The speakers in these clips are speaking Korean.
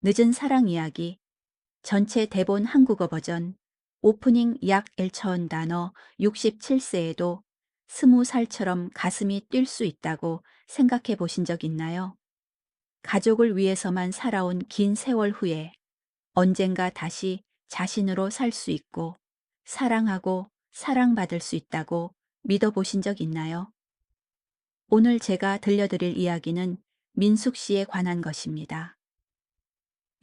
늦은 사랑 이야기 전체 대본 한국어 버전 오프닝 약 1,000 단어 67세에도 20살처럼 가슴이 뛸 수 있다고 생각해 보신 적 있나요? 가족을 위해서만 살아온 긴 세월 후에 언젠가 다시 자신으로 살 수 있고 사랑하고 사랑받을 수 있다고 믿어보신 적 있나요? 오늘 제가 들려드릴 이야기는 민숙 씨에 관한 것입니다.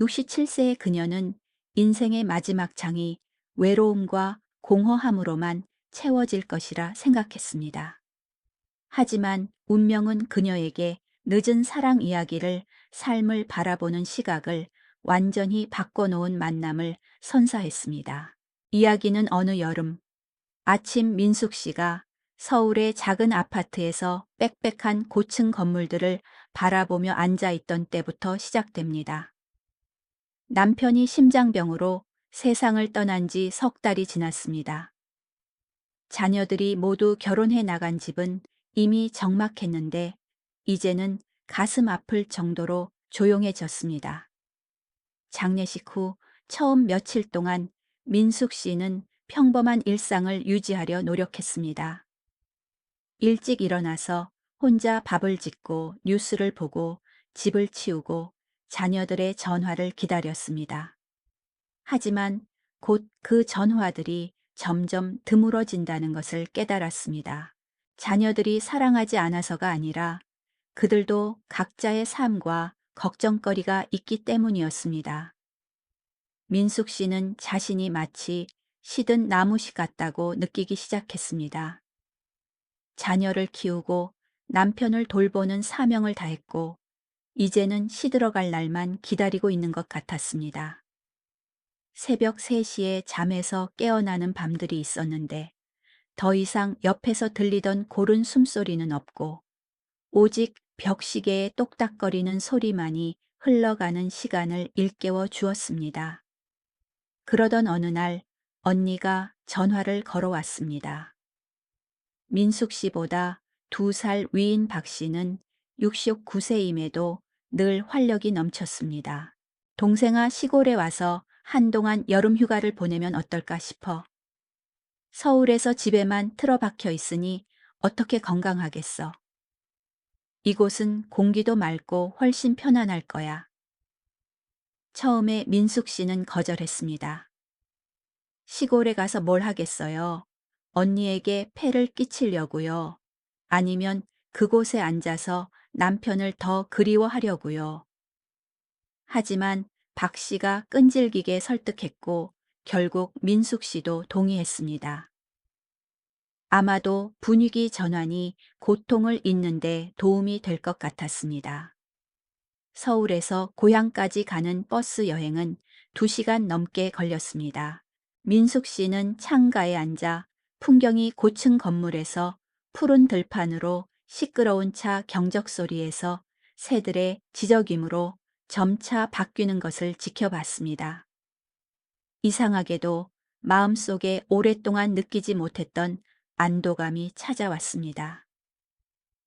67세의 그녀는 인생의 마지막 장이 외로움과 공허함으로만 채워질 것이라 생각했습니다. 하지만 운명은 그녀에게 늦은 사랑 이야기를 삶을 바라보는 시각을 완전히 바꿔놓은 만남을 선사했습니다. 이야기는 어느 여름, 아침 민숙 씨가 서울의 작은 아파트에서 빽빽한 고층 건물들을 바라보며 앉아 있던 때부터 시작됩니다. 남편이 심장병으로 세상을 떠난 지 석 달이 지났습니다. 자녀들이 모두 결혼해 나간 집은 이미 적막했는데 이제는 가슴 아플 정도로 조용해졌습니다. 장례식 후 처음 며칠 동안 민숙 씨는 평범한 일상을 유지하려 노력했습니다. 일찍 일어나서 혼자 밥을 짓고 뉴스를 보고 집을 치우고 자녀들의 전화를 기다렸습니다. 하지만 곧 그 전화들이 점점 드물어진다는 것을 깨달았습니다. 자녀들이 사랑하지 않아서가 아니라 그들도 각자의 삶과 걱정거리가 있기 때문이었습니다. 민숙 씨는 자신이 마치 시든 나무씨 같다고 느끼기 시작했습니다. 자녀를 키우고 남편을 돌보는 사명을 다했고 이제는 시들어갈 날만 기다리고 있는 것 같았습니다. 새벽 3시에 잠에서 깨어나는 밤들이 있었는데 더 이상 옆에서 들리던 고른 숨소리는 없고 오직 벽시계의 똑딱거리는 소리만이 흘러가는 시간을 일깨워 주었습니다. 그러던 어느 날 언니가 전화를 걸어왔습니다. 민숙 씨보다 2살 위인 박 씨는 69세임에도 늘 활력이 넘쳤습니다. 동생아 시골에 와서 한동안 여름 휴가를 보내면 어떨까 싶어. 서울에서 집에만 틀어박혀 있으니 어떻게 건강하겠어. 이곳은 공기도 맑고 훨씬 편안할 거야. 처음에 민숙 씨는 거절했습니다. 시골에 가서 뭘 하겠어요. 언니에게 폐를 끼치려고요. 아니면 그곳에 앉아서 남편을 더 그리워하려고요. 하지만 박 씨가 끈질기게 설득했고 결국 민숙 씨도 동의했습니다. 아마도 분위기 전환이 고통을 잊는데 도움이 될 것 같았습니다. 서울에서 고향까지 가는 버스 여행은 2시간 넘게 걸렸습니다. 민숙 씨는 창가에 앉아 풍경이 고층 건물에서 푸른 들판으로 시끄러운 차 경적 소리에서 새들의 지저귀므로 점차 바뀌는 것을 지켜봤습니다. 이상하게도 마음속에 오랫동안 느끼지 못했던 안도감이 찾아왔습니다.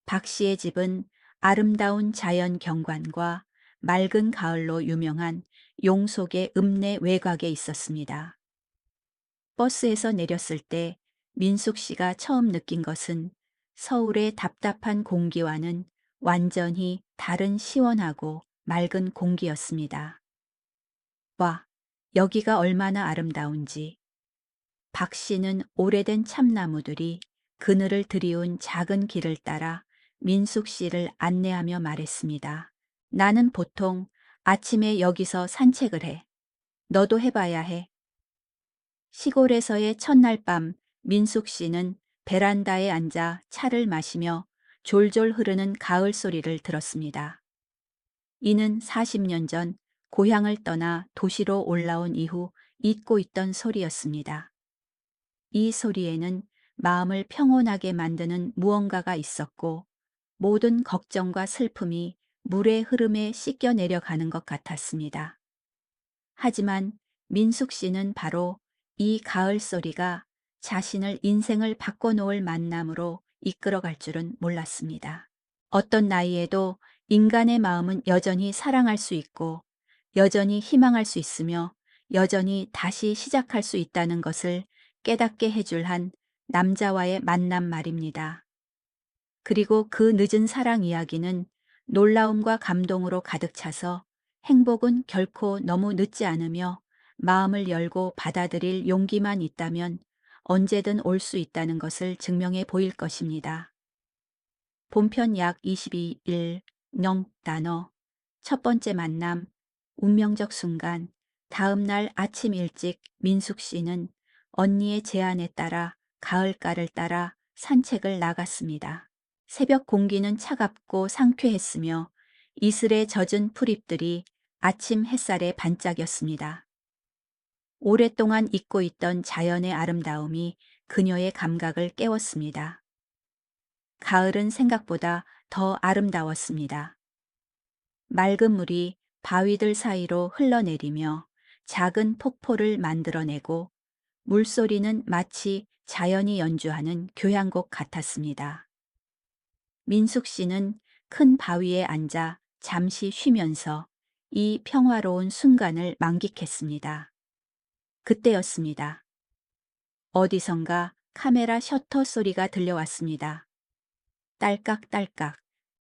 박 씨의 집은 아름다운 자연 경관과 맑은 가을로 유명한 용속의 읍내 외곽에 있었습니다. 버스에서 내렸을 때 민숙 씨가 처음 느낀 것은 서울의 답답한 공기와는 완전히 다른 시원하고 맑은 공기였습니다. 와, 여기가 얼마나 아름다운지. 박 씨는 오래된 참나무들이 그늘을 드리운 작은 길을 따라 민숙 씨를 안내하며 말했습니다. 나는 보통 아침에 여기서 산책을 해. 너도 해봐야 해. 시골에서의 첫날 밤 민숙 씨는 베란다에 앉아 차를 마시며 졸졸 흐르는 가을 소리를 들었습니다. 이는 40년 전 고향을 떠나 도시로 올라온 이후 잊고 있던 소리였습니다. 이 소리에는 마음을 평온하게 만드는 무언가가 있었고 모든 걱정과 슬픔이 물의 흐름에 씻겨 내려가는 것 같았습니다. 하지만 민숙 씨는 바로 이 가을 소리가 자신을 인생을 바꿔놓을 만남으로 이끌어갈 줄은 몰랐습니다. 어떤 나이에도 인간의 마음은 여전히 사랑할 수 있고 여전히 희망할 수 있으며 여전히 다시 시작할 수 있다는 것을 깨닫게 해줄 한 남자와의 만남 말입니다. 그리고 그 늦은 사랑 이야기는 놀라움과 감동으로 가득 차서 행복은 결코 너무 늦지 않으며 마음을 열고 받아들일 용기만 있다면 언제든 올 수 있다는 것을 증명해 보일 것입니다. 본편 약 22일, 영 단어, 첫 번째 만남, 운명적 순간, 다음 날 아침 일찍 민숙 씨는 언니의 제안에 따라 가을가를 따라 산책을 나갔습니다. 새벽 공기는 차갑고 상쾌했으며 이슬에 젖은 풀잎들이 아침 햇살에 반짝였습니다. 오랫동안 잊고 있던 자연의 아름다움이 그녀의 감각을 깨웠습니다. 가을은 생각보다 더 아름다웠습니다. 맑은 물이 바위들 사이로 흘러내리며 작은 폭포를 만들어내고 물소리는 마치 자연이 연주하는 교향곡 같았습니다. 민숙 씨는 큰 바위에 앉아 잠시 쉬면서 이 평화로운 순간을 만끽했습니다. 그때였습니다. 어디선가 카메라 셔터 소리가 들려왔습니다. 딸깍딸깍.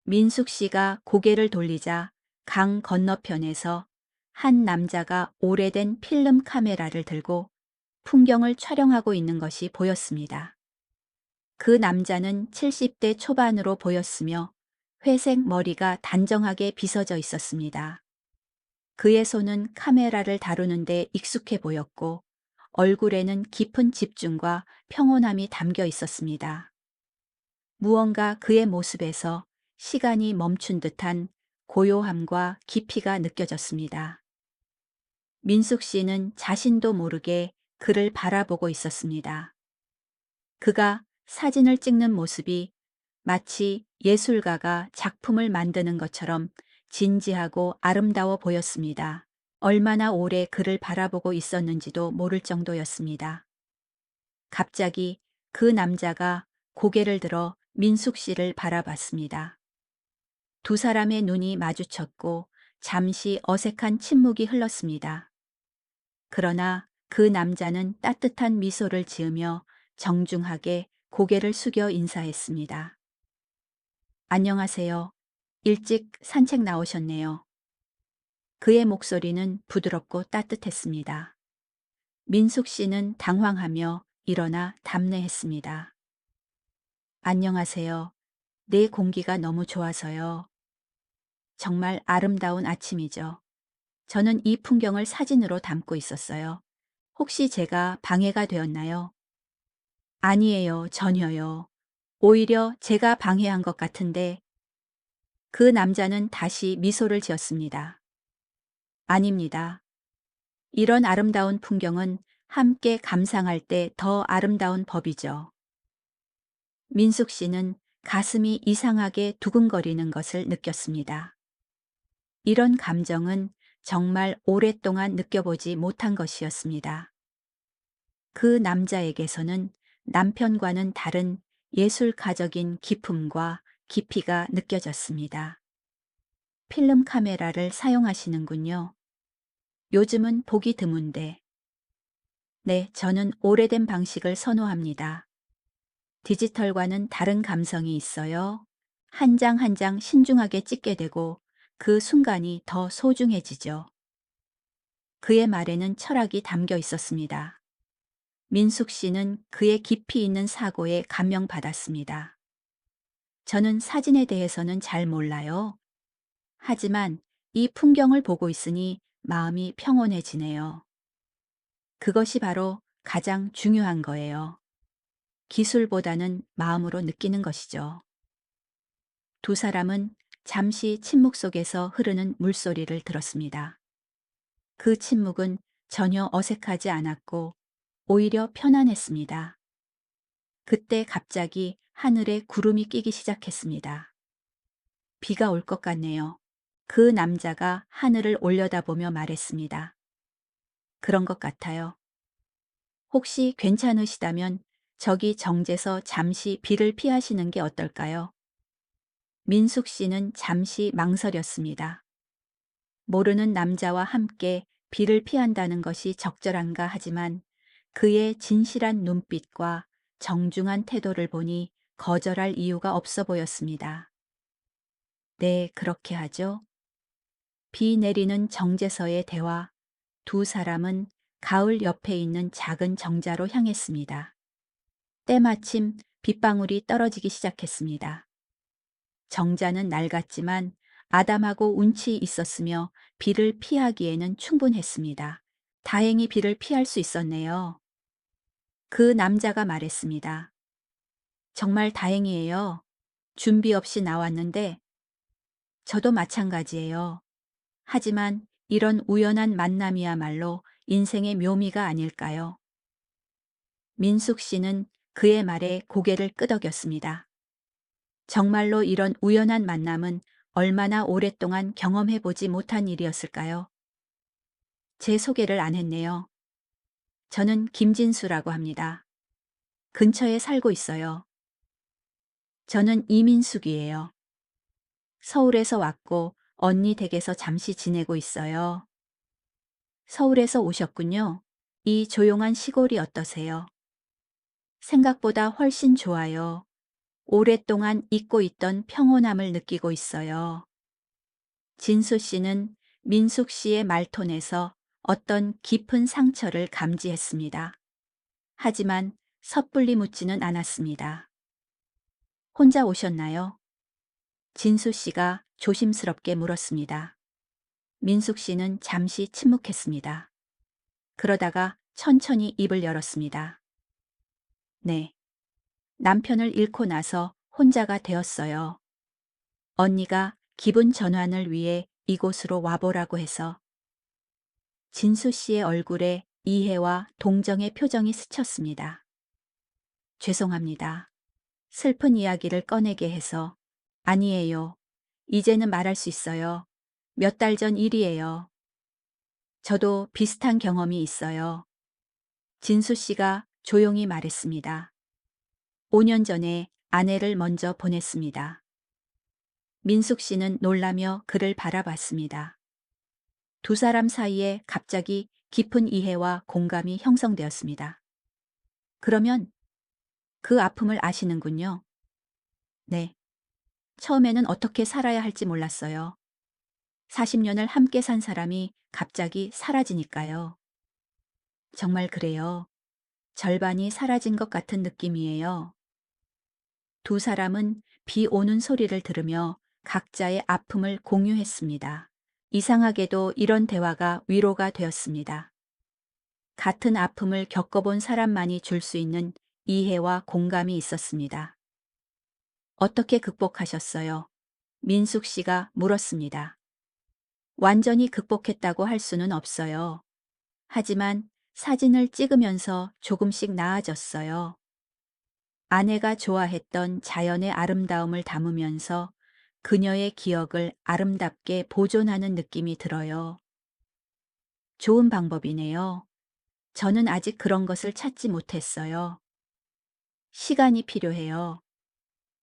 민숙 씨가 고개를 돌리자 강 건너편에서 한 남자가 오래된 필름 카메라를 들고 풍경을 촬영하고 있는 것이 보였습니다. 그 남자는 70대 초반으로 보였으며 회색 머리가 단정하게 빗어져 있었습니다. 그의 손은 카메라를 다루는데 익숙해 보였고 얼굴에는 깊은 집중과 평온함이 담겨 있었습니다. 무언가 그의 모습에서 시간이 멈춘 듯한 고요함과 깊이가 느껴졌습니다. 민숙 씨는 자신도 모르게 그를 바라보고 있었습니다. 그가 사진을 찍는 모습이 마치 예술가가 작품을 만드는 것처럼 진지하고 아름다워 보였습니다. 얼마나 오래 그를 바라보고 있었는지도 모를 정도였습니다. 갑자기 그 남자가 고개를 들어 민숙 씨를 바라봤습니다. 두 사람의 눈이 마주쳤고 잠시 어색한 침묵이 흘렀습니다. 그러나 그 남자는 따뜻한 미소를 지으며 정중하게 고개를 숙여 인사했습니다. 안녕하세요. 일찍 산책 나오셨네요. 그의 목소리는 부드럽고 따뜻했습니다. 민숙 씨는 당황하며 일어나 답례했습니다. 안녕하세요. 내 공기가 너무 좋아서요. 정말 아름다운 아침이죠. 저는 이 풍경을 사진으로 담고 있었어요. 혹시 제가 방해가 되었나요? 아니에요, 전혀요. 오히려 제가 방해한 것 같은데 그 남자는 다시 미소를 지었습니다. 아닙니다. 이런 아름다운 풍경은 함께 감상할 때 더 아름다운 법이죠. 민숙 씨는 가슴이 이상하게 두근거리는 것을 느꼈습니다. 이런 감정은 정말 오랫동안 느껴보지 못한 것이었습니다. 그 남자에게서는 남편과는 다른 예술가적인 기품과 깊이가 느껴졌습니다. 필름 카메라를 사용하시는군요. 요즘은 보기 드문데. 네, 저는 오래된 방식을 선호합니다. 디지털과는 다른 감성이 있어요. 한 장 한 장 신중하게 찍게 되고 그 순간이 더 소중해지죠. 그의 말에는 철학이 담겨 있었습니다. 민숙 씨는 그의 깊이 있는 사고에 감명받았습니다. 저는 사진에 대해서는 잘 몰라요. 하지만 이 풍경을 보고 있으니 마음이 평온해지네요. 그것이 바로 가장 중요한 거예요. 기술보다는 마음으로 느끼는 것이죠. 두 사람은 잠시 침묵 속에서 흐르는 물소리를 들었습니다. 그 침묵은 전혀 어색하지 않았고 오히려 편안했습니다. 그때 갑자기 하늘에 구름이 끼기 시작했습니다. 비가 올 것 같네요. 그 남자가 하늘을 올려다보며 말했습니다. 그런 것 같아요. 혹시 괜찮으시다면 저기 정제서 잠시 비를 피하시는 게 어떨까요? 민숙 씨는 잠시 망설였습니다. 모르는 남자와 함께 비를 피한다는 것이 적절한가 하지만 그의 진실한 눈빛과 정중한 태도를 보니 거절할 이유가 없어 보였습니다. 네, 그렇게 하죠. 비 내리는 정제서의 대화. 두 사람은 가을 옆에 있는 작은 정자로 향했습니다. 때마침 빗방울이 떨어지기 시작했습니다. 정자는 낡았지만 아담하고 운치 있었으며 비를 피하기에는 충분했습니다. 다행히 비를 피할 수 있었네요. 그 남자가 말했습니다. 정말 다행이에요. 준비 없이 나왔는데 저도 마찬가지예요. 하지만 이런 우연한 만남이야말로 인생의 묘미가 아닐까요? 민숙 씨는 그의 말에 고개를 끄덕였습니다. 정말로 이런 우연한 만남은 얼마나 오랫동안 경험해 보지 못한 일이었을까요? 제 소개를 안 했네요. 저는 김진수라고 합니다. 근처에 살고 있어요. 저는 이민숙이에요. 서울에서 왔고 언니 댁에서 잠시 지내고 있어요. 서울에서 오셨군요. 이 조용한 시골이 어떠세요? 생각보다 훨씬 좋아요. 오랫동안 잊고 있던 평온함을 느끼고 있어요. 진수 씨는 민숙 씨의 말톤에서 어떤 깊은 상처를 감지했습니다. 하지만 섣불리 묻지는 않았습니다. 혼자 오셨나요? 진수 씨가 조심스럽게 물었습니다. 민숙 씨는 잠시 침묵했습니다. 그러다가 천천히 입을 열었습니다. 네. 남편을 잃고 나서 혼자가 되었어요. 언니가 기분 전환을 위해 이곳으로 와보라고 해서. 진수 씨의 얼굴에 이해와 동정의 표정이 스쳤습니다. 죄송합니다. 슬픈 이야기를 꺼내게 해서. 아니에요. 이제는 말할 수 있어요. 몇 달 전 일이에요. 저도 비슷한 경험이 있어요. 진수 씨가 조용히 말했습니다. 5년 전에 아내를 먼저 보냈습니다. 민숙 씨는 놀라며 그를 바라봤습니다. 두 사람 사이에 갑자기 깊은 이해와 공감이 형성되었습니다. 그러면 그 아픔을 아시는군요. 네. 처음에는 어떻게 살아야 할지 몰랐어요. 40년을 함께 산 사람이 갑자기 사라지니까요. 정말 그래요. 절반이 사라진 것 같은 느낌이에요. 두 사람은 비 오는 소리를 들으며 각자의 아픔을 공유했습니다. 이상하게도 이런 대화가 위로가 되었습니다. 같은 아픔을 겪어본 사람만이 줄 수 있는 이해와 공감이 있었습니다. 어떻게 극복하셨어요? 민숙 씨가 물었습니다. 완전히 극복했다고 할 수는 없어요. 하지만 사진을 찍으면서 조금씩 나아졌어요. 아내가 좋아했던 자연의 아름다움을 담으면서 그녀의 기억을 아름답게 보존하는 느낌이 들어요. 좋은 방법이네요. 저는 아직 그런 것을 찾지 못했어요. 시간이 필요해요.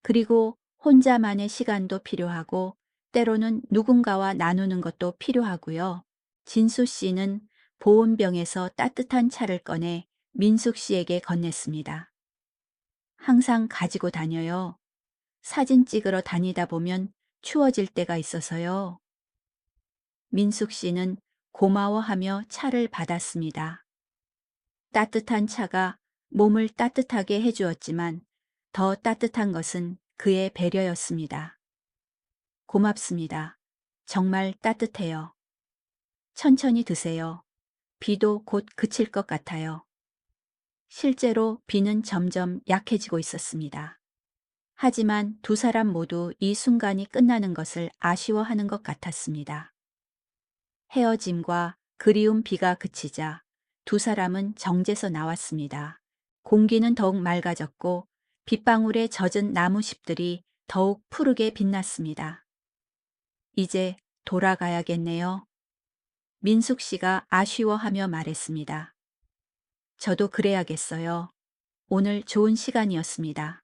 그리고 혼자만의 시간도 필요하고 때로는 누군가와 나누는 것도 필요하고요. 진수 씨는 보온병에서 따뜻한 차를 꺼내 민숙 씨에게 건넸습니다. 항상 가지고 다녀요. 사진 찍으러 다니다 보면 추워질 때가 있어서요. 민숙 씨는 고마워하며 차를 받았습니다. 따뜻한 차가 몸을 따뜻하게 해주었지만 더 따뜻한 것은 그의 배려였습니다. 고맙습니다. 정말 따뜻해요. 천천히 드세요. 비도 곧 그칠 것 같아요. 실제로 비는 점점 약해지고 있었습니다. 하지만 두 사람 모두 이 순간이 끝나는 것을 아쉬워하는 것 같았습니다. 헤어짐과 그리운 비가 그치자 두 사람은 정제서 나왔습니다. 공기는 더욱 맑아졌고 빗방울에 젖은 나무잎들이 더욱 푸르게 빛났습니다. 이제 돌아가야겠네요. 민숙 씨가 아쉬워하며 말했습니다. 저도 그래야겠어요. 오늘 좋은 시간이었습니다.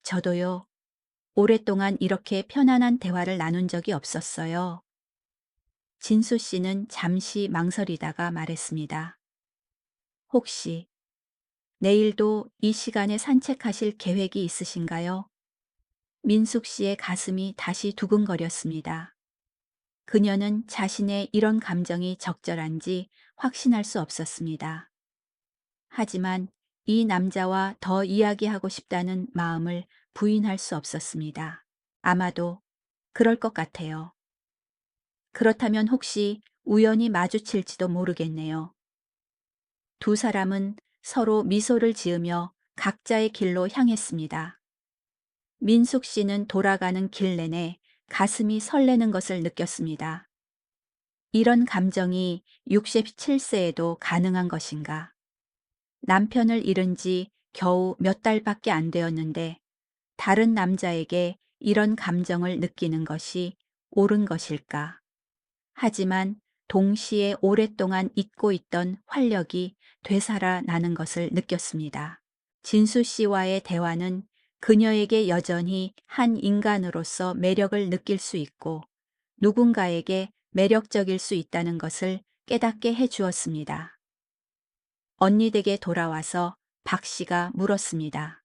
저도요. 오랫동안 이렇게 편안한 대화를 나눈 적이 없었어요. 진수 씨는 잠시 망설이다가 말했습니다. 혹시 내일도 이 시간에 산책하실 계획이 있으신가요? 민숙 씨의 가슴이 다시 두근거렸습니다. 그녀는 자신의 이런 감정이 적절한지 확신할 수 없었습니다. 하지만 이 남자와 더 이야기하고 싶다는 마음을 부인할 수 없었습니다. 아마도 그럴 것 같아요. 그렇다면 혹시 우연히 마주칠지도 모르겠네요. 두 사람은 서로 미소를 지으며 각자의 길로 향했습니다. 민숙 씨는 돌아가는 길 내내 가슴이 설레는 것을 느꼈습니다. 이런 감정이 67세에도 가능한 것인가? 남편을 잃은 지 겨우 몇 달밖에 안 되었는데 다른 남자에게 이런 감정을 느끼는 것이 옳은 것일까? 하지만 동시에 오랫동안 잊고 있던 활력이 되살아나는 것을 느꼈습니다. 진수 씨와의 대화는 그녀에게 여전히 한 인간으로서 매력을 느낄 수 있고 누군가에게 매력적일 수 있다는 것을 깨닫게 해 주었습니다. 언니 댁에 돌아와서 박 씨가 물었습니다.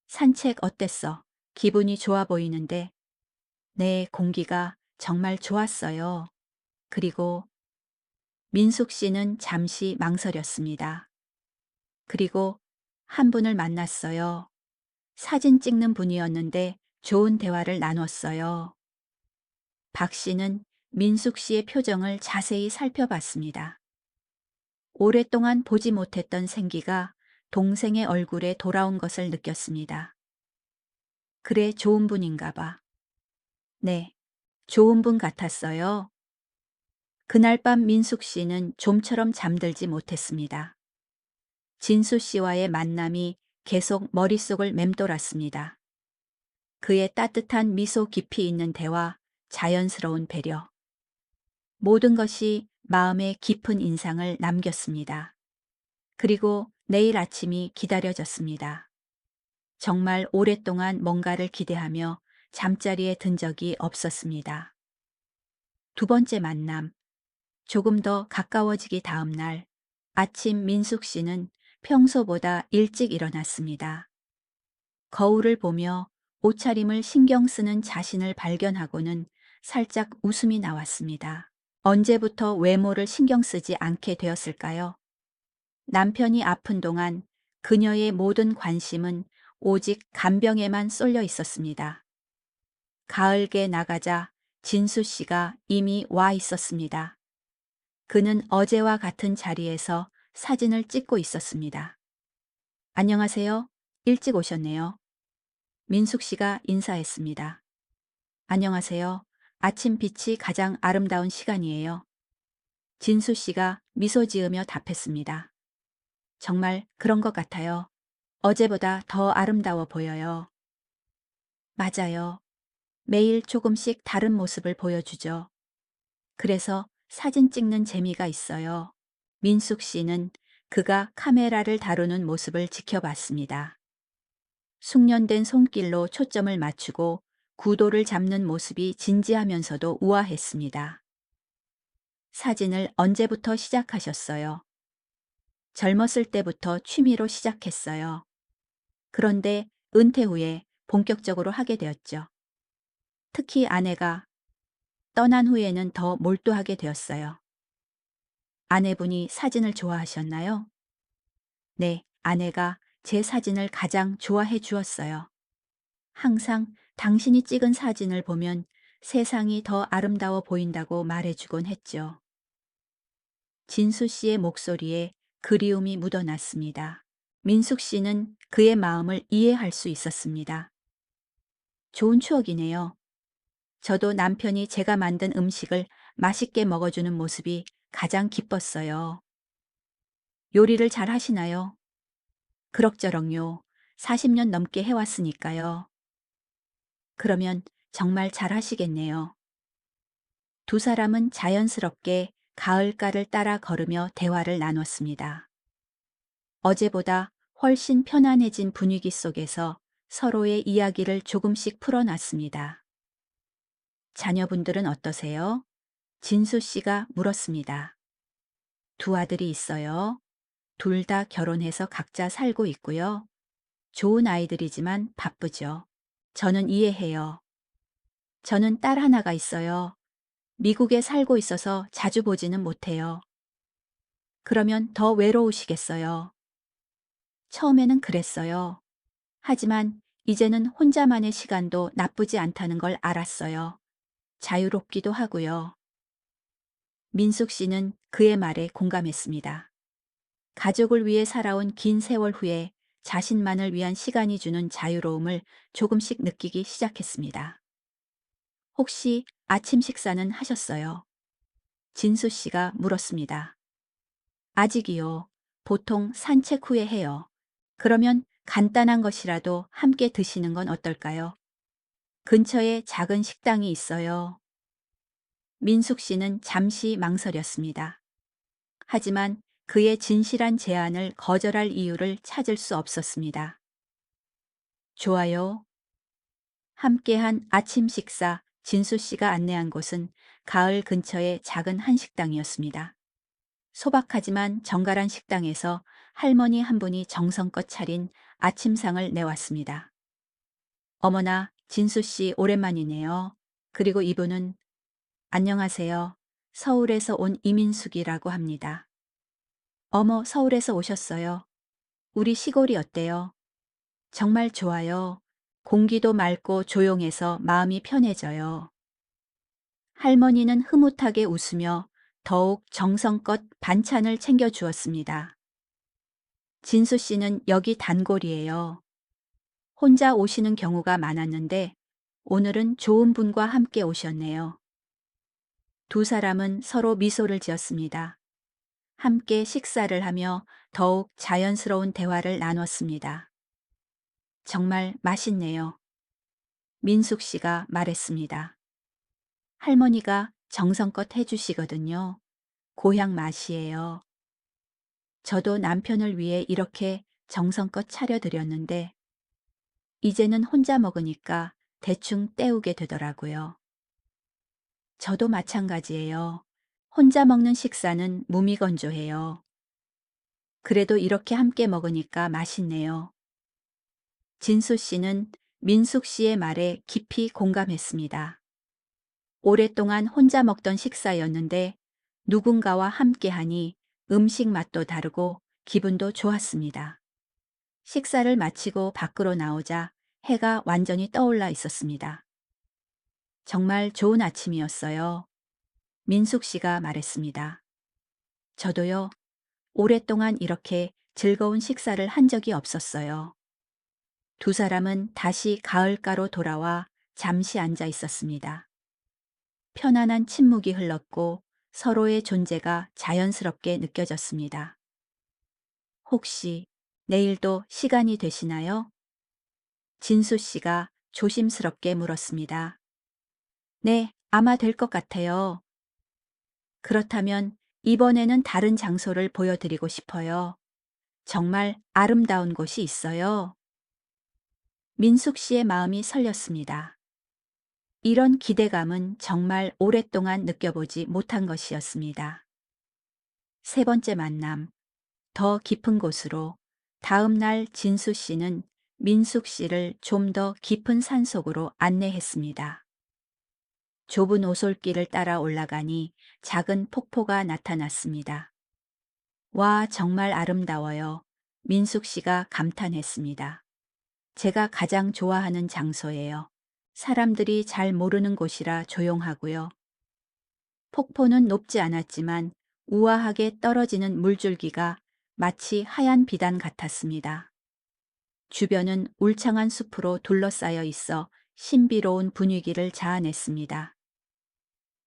산책 어땠어? 기분이 좋아 보이는데. 네, 공기가 정말 좋았어요. 그리고 민숙 씨는 잠시 망설였습니다. 그리고 한 분을 만났어요. 사진 찍는 분이었는데 좋은 대화를 나눴어요. 박 씨는 민숙 씨의 표정을 자세히 살펴봤습니다. 오랫동안 보지 못했던 생기가 동생의 얼굴에 돌아온 것을 느꼈습니다. 그래, 좋은 분인가 봐. 네, 좋은 분 같았어요. 그날 밤 민숙 씨는 좀처럼 잠들지 못했습니다. 진수 씨와의 만남이 계속 머릿속을 맴돌았습니다. 그의 따뜻한 미소 깊이 있는 대화, 자연스러운 배려. 모든 것이 마음에 깊은 인상을 남겼습니다. 그리고 내일 아침이 기다려졌습니다. 정말 오랫동안 뭔가를 기대하며 잠자리에 든 적이 없었습니다. 두 번째 만남. 조금 더 가까워지기 다음 날, 아침 민숙 씨는 평소보다 일찍 일어났습니다. 거울을 보며 옷차림을 신경 쓰는 자신을 발견하고는 살짝 웃음이 나왔습니다. 언제부터 외모를 신경 쓰지 않게 되었을까요? 남편이 아픈 동안 그녀의 모든 관심은 오직 간병에만 쏠려 있었습니다. 가을께 나가자 진수 씨가 이미 와 있었습니다. 그는 어제와 같은 자리에서 사진을 찍고 있었습니다. 안녕하세요. 일찍 오셨네요. 민숙 씨가 인사했습니다. 안녕하세요. 아침 빛이 가장 아름다운 시간이에요. 진수 씨가 미소 지으며 답했습니다. 정말 그런 것 같아요. 어제보다 더 아름다워 보여요. 맞아요. 매일 조금씩 다른 모습을 보여주죠. 그래서 사진 찍는 재미가 있어요. 민숙 씨는 그가 카메라를 다루는 모습을 지켜봤습니다. 숙련된 손길로 초점을 맞추고 구도를 잡는 모습이 진지하면서도 우아했습니다. 사진을 언제부터 시작하셨어요? 젊었을 때부터 취미로 시작했어요. 그런데 은퇴 후에 본격적으로 하게 되었죠. 특히 아내가 떠난 후에는 더 몰두하게 되었어요. 아내분이 사진을 좋아하셨나요? 네, 아내가 제 사진을 가장 좋아해 주었어요. 항상 당신이 찍은 사진을 보면 세상이 더 아름다워 보인다고 말해주곤 했죠. 진수 씨의 목소리에 그리움이 묻어났습니다. 민숙 씨는 그의 마음을 이해할 수 있었습니다. 좋은 추억이네요. 저도 남편이 제가 만든 음식을 맛있게 먹어주는 모습이 가장 기뻤어요. 요리를 잘 하시나요? 그럭저럭요. 40년 넘게 해왔으니까요. 그러면 정말 잘 하시겠네요. 두 사람은 자연스럽게 가을가를 따라 걸으며 대화를 나눴습니다. 어제보다 훨씬 편안해진 분위기 속에서 서로의 이야기를 조금씩 풀어놨습니다. 자녀분들은 어떠세요? 진수 씨가 물었습니다. 두 아들이 있어요. 둘 다 결혼해서 각자 살고 있고요. 좋은 아이들이지만 바쁘죠. 저는 이해해요. 저는 딸 하나가 있어요. 미국에 살고 있어서 자주 보지는 못해요. 그러면 더 외로우시겠어요. 처음에는 그랬어요. 하지만 이제는 혼자만의 시간도 나쁘지 않다는 걸 알았어요. 자유롭기도 하고요. 민숙 씨는 그의 말에 공감했습니다. 가족을 위해 살아온 긴 세월 후에 자신만을 위한 시간이 주는 자유로움을 조금씩 느끼기 시작했습니다. 혹시 아침 식사는 하셨어요? 진수 씨가 물었습니다. 아직이요. 보통 산책 후에 해요. 그러면 간단한 것이라도 함께 드시는 건 어떨까요? 근처에 작은 식당이 있어요. 민숙 씨는 잠시 망설였습니다. 하지만 그의 진실한 제안을 거절할 이유를 찾을 수 없었습니다. 좋아요. 함께한 아침 식사 진수 씨가 안내한 곳은 가을 근처의 작은 한식당이었습니다. 소박하지만 정갈한 식당에서 할머니 한 분이 정성껏 차린 아침상을 내왔습니다. 어머나, 진수 씨 오랜만이네요. 그리고 이분은 안녕하세요. 서울에서 온 이민숙이라고 합니다. 어머, 서울에서 오셨어요. 우리 시골이 어때요? 정말 좋아요. 공기도 맑고 조용해서 마음이 편해져요. 할머니는 흐뭇하게 웃으며 더욱 정성껏 반찬을 챙겨 주었습니다. 진수 씨는 여기 단골이에요. 혼자 오시는 경우가 많았는데 오늘은 좋은 분과 함께 오셨네요. 두 사람은 서로 미소를 지었습니다. 함께 식사를 하며 더욱 자연스러운 대화를 나눴습니다. 정말 맛있네요. 민숙 씨가 말했습니다. 할머니가 정성껏 해주시거든요. 고향 맛이에요. 저도 남편을 위해 이렇게 정성껏 차려드렸는데 이제는 혼자 먹으니까 대충 때우게 되더라고요. 저도 마찬가지예요. 혼자 먹는 식사는 무미건조해요. 그래도 이렇게 함께 먹으니까 맛있네요. 진수 씨는 민숙 씨의 말에 깊이 공감했습니다. 오랫동안 혼자 먹던 식사였는데 누군가와 함께하니 음식 맛도 다르고 기분도 좋았습니다. 식사를 마치고 밖으로 나오자 해가 완전히 떠올라 있었습니다. 정말 좋은 아침이었어요. 민숙 씨가 말했습니다. 저도요, 오랫동안 이렇게 즐거운 식사를 한 적이 없었어요. 두 사람은 다시 가을가로 돌아와 잠시 앉아 있었습니다. 편안한 침묵이 흘렀고 서로의 존재가 자연스럽게 느껴졌습니다. 혹시 내일도 시간이 되시나요? 진수 씨가 조심스럽게 물었습니다. 네, 아마 될 것 같아요. 그렇다면 이번에는 다른 장소를 보여드리고 싶어요. 정말 아름다운 곳이 있어요. 민숙 씨의 마음이 설렸습니다. 이런 기대감은 정말 오랫동안 느껴보지 못한 것이었습니다. 세 번째 만남, 더 깊은 곳으로. 다음 날 진수 씨는 민숙 씨를 좀 더 깊은 산속으로 안내했습니다. 좁은 오솔길을 따라 올라가니 작은 폭포가 나타났습니다. 와, 정말 아름다워요. 민숙 씨가 감탄했습니다. 제가 가장 좋아하는 장소예요. 사람들이 잘 모르는 곳이라 조용하고요. 폭포는 높지 않았지만 우아하게 떨어지는 물줄기가 마치 하얀 비단 같았습니다. 주변은 울창한 숲으로 둘러싸여 있어 신비로운 분위기를 자아냈습니다.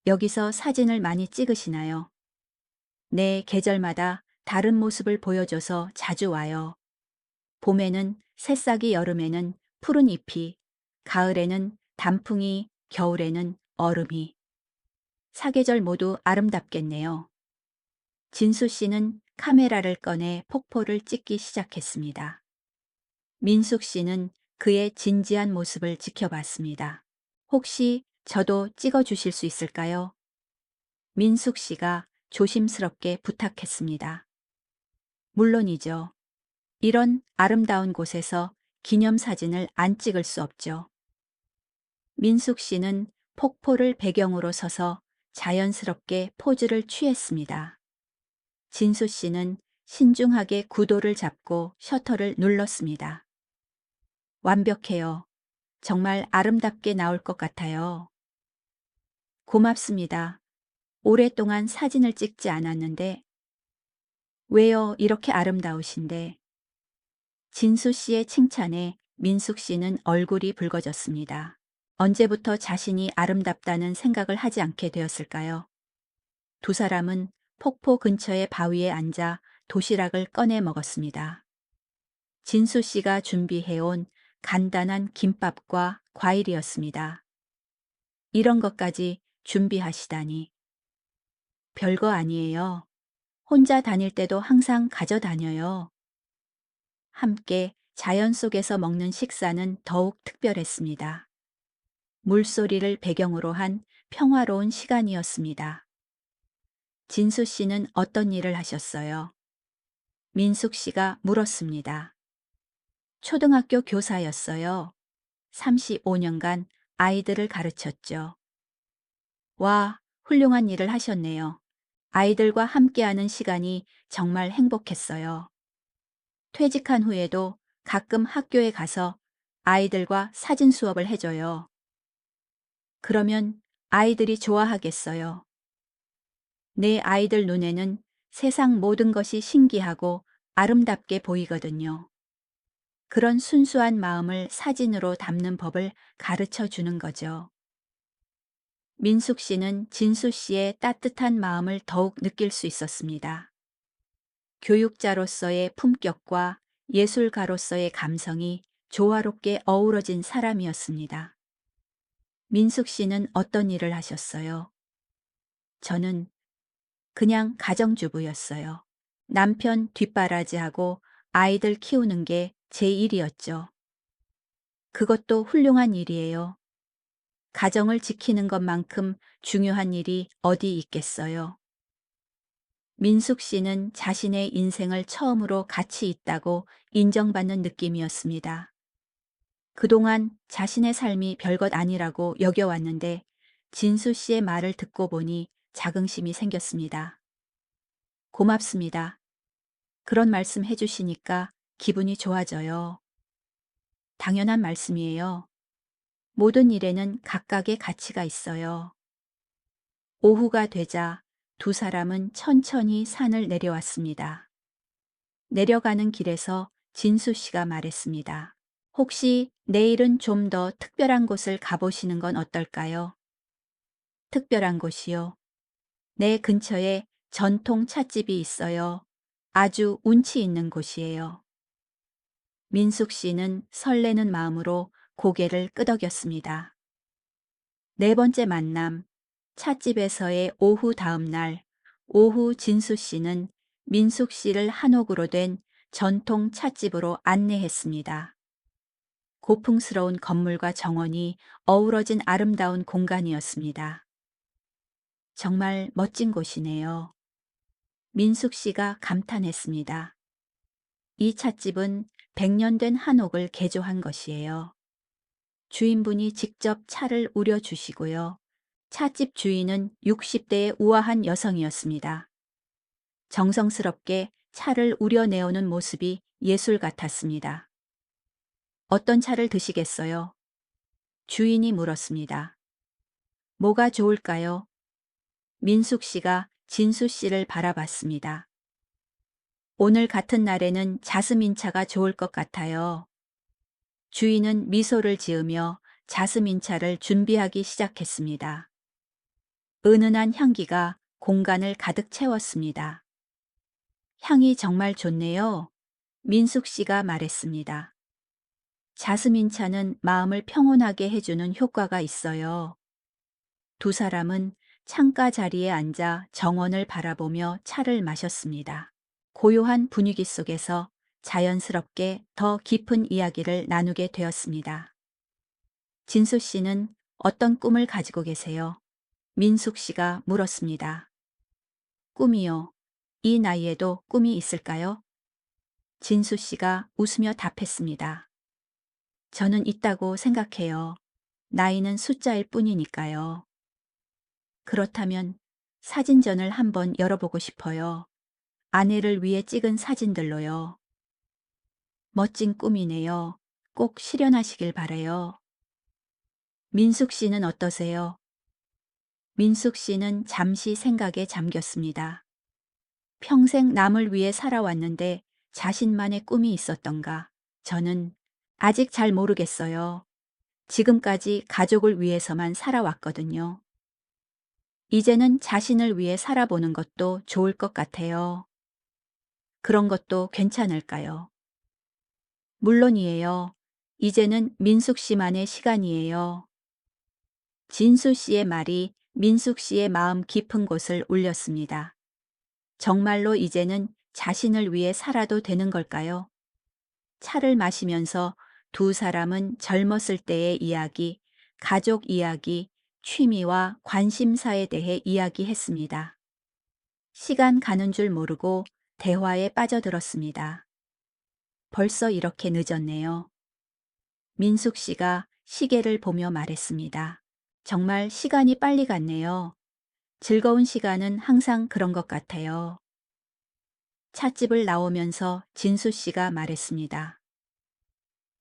여기서 사진을 많이 찍으시나요? 네, 계절마다 다른 모습을 보여줘서 자주 와요. 봄에는 새싹이, 여름에는 푸른 잎이, 가을에는 단풍이, 겨울에는 얼음이. 사계절 모두 아름답겠네요. 진수 씨는 카메라를 꺼내 폭포를 찍기 시작했습니다. 민숙 씨는 그의 진지한 모습을 지켜봤습니다. 혹시 저도 찍어 주실 수 있을까요? 민숙 씨가 조심스럽게 부탁했습니다. 물론이죠. 이런 아름다운 곳에서 기념사진을 안 찍을 수 없죠. 민숙 씨는 폭포를 배경으로 서서 자연스럽게 포즈를 취했습니다. 진수 씨는 신중하게 구도를 잡고 셔터를 눌렀습니다. 완벽해요. 정말 아름답게 나올 것 같아요. 고맙습니다. 오랫동안 사진을 찍지 않았는데, 왜요? 이렇게 아름다우신데. 진수 씨의 칭찬에 민숙 씨는 얼굴이 붉어졌습니다. 언제부터 자신이 아름답다는 생각을 하지 않게 되었을까요? 두 사람은 폭포 근처의 바위에 앉아 도시락을 꺼내 먹었습니다. 진수 씨가 준비해온 간단한 김밥과 과일이었습니다. 이런 것까지 준비하시다니. 별거 아니에요. 혼자 다닐 때도 항상 가져다녀요. 함께 자연 속에서 먹는 식사는 더욱 특별했습니다. 물소리를 배경으로 한 평화로운 시간이었습니다. 진수 씨는 어떤 일을 하셨어요? 민숙 씨가 물었습니다. 초등학교 교사였어요. 35년간 아이들을 가르쳤죠. 와, 훌륭한 일을 하셨네요. 아이들과 함께하는 시간이 정말 행복했어요. 퇴직한 후에도 가끔 학교에 가서 아이들과 사진 수업을 해줘요. 그러면 아이들이 좋아하겠어요. 내 아이들 눈에는 세상 모든 것이 신기하고 아름답게 보이거든요. 그런 순수한 마음을 사진으로 담는 법을 가르쳐 주는 거죠. 민숙 씨는 진수 씨의 따뜻한 마음을 더욱 느낄 수 있었습니다. 교육자로서의 품격과 예술가로서의 감성이 조화롭게 어우러진 사람이었습니다. 민숙 씨는 어떤 일을 하셨어요? 저는 그냥 가정주부였어요. 남편 뒷바라지하고 아이들 키우는 게 제 일이었죠. 그것도 훌륭한 일이에요. 가정을 지키는 것만큼 중요한 일이 어디 있겠어요. 민숙 씨는 자신의 인생을 처음으로 가치 있다고 인정받는 느낌이었습니다. 그동안 자신의 삶이 별것 아니라고 여겨왔는데 진수 씨의 말을 듣고 보니 자긍심이 생겼습니다. 고맙습니다. 그런 말씀 해주시니까 기분이 좋아져요. 당연한 말씀이에요. 모든 일에는 각각의 가치가 있어요. 오후가 되자 두 사람은 천천히 산을 내려왔습니다. 내려가는 길에서 진수 씨가 말했습니다. 혹시 내일은 좀 더 특별한 곳을 가보시는 건 어떨까요? 특별한 곳이요. 내 근처에 전통 찻집이 있어요. 아주 운치 있는 곳이에요. 민숙 씨는 설레는 마음으로 고개를 끄덕였습니다. 네 번째 만남, 찻집에서의 오후 다음 날, 오후 진수 씨는 민숙 씨를 한옥으로 된 전통 찻집으로 안내했습니다. 고풍스러운 건물과 정원이 어우러진 아름다운 공간이었습니다. 정말 멋진 곳이네요. 민숙 씨가 감탄했습니다. 이 찻집은 100년 된 한옥을 개조한 것이에요. 주인분이 직접 차를 우려 주시고요. 찻집 주인은 60대의 우아한 여성이었습니다. 정성스럽게 차를 우려내오는 모습이 예술 같았습니다. 어떤 차를 드시겠어요? 주인이 물었습니다. 뭐가 좋을까요? 민숙 씨가 진수 씨를 바라봤습니다. 오늘 같은 날에는 자스민 차가 좋을 것 같아요. 주인은 미소를 지으며 자스민 차를 준비하기 시작했습니다. 은은한 향기가 공간을 가득 채웠습니다. 향이 정말 좋네요. 민숙 씨가 말했습니다. 자스민 차는 마음을 평온하게 해주는 효과가 있어요. 두 사람은 창가 자리에 앉아 정원을 바라보며 차를 마셨습니다. 고요한 분위기 속에서 자연스럽게 더 깊은 이야기를 나누게 되었습니다. 진수 씨는 어떤 꿈을 가지고 계세요? 민숙 씨가 물었습니다. 꿈이요. 이 나이에도 꿈이 있을까요? 진수 씨가 웃으며 답했습니다. 저는 있다고 생각해요. 나이는 숫자일 뿐이니까요. 그렇다면 사진전을 한번 열어보고 싶어요. 아내를 위해 찍은 사진들로요. 멋진 꿈이네요. 꼭 실현하시길 바래요. 민숙 씨는 어떠세요? 민숙 씨는 잠시 생각에 잠겼습니다. 평생 남을 위해 살아왔는데 자신만의 꿈이 있었던가? 저는 아직 잘 모르겠어요. 지금까지 가족을 위해서만 살아왔거든요. 이제는 자신을 위해 살아보는 것도 좋을 것 같아요. 그런 것도 괜찮을까요? 물론이에요. 이제는 민숙 씨만의 시간이에요. 진수 씨의 말이 민숙 씨의 마음 깊은 곳을 울렸습니다. 정말로 이제는 자신을 위해 살아도 되는 걸까요? 차를 마시면서 두 사람은 젊었을 때의 이야기, 가족 이야기, 취미와 관심사에 대해 이야기했습니다. 시간 가는 줄 모르고 대화에 빠져들었습니다. 벌써 이렇게 늦었네요. 민숙 씨가 시계를 보며 말했습니다. 정말 시간이 빨리 갔네요. 즐거운 시간은 항상 그런 것 같아요. 찻집을 나오면서 진수 씨가 말했습니다.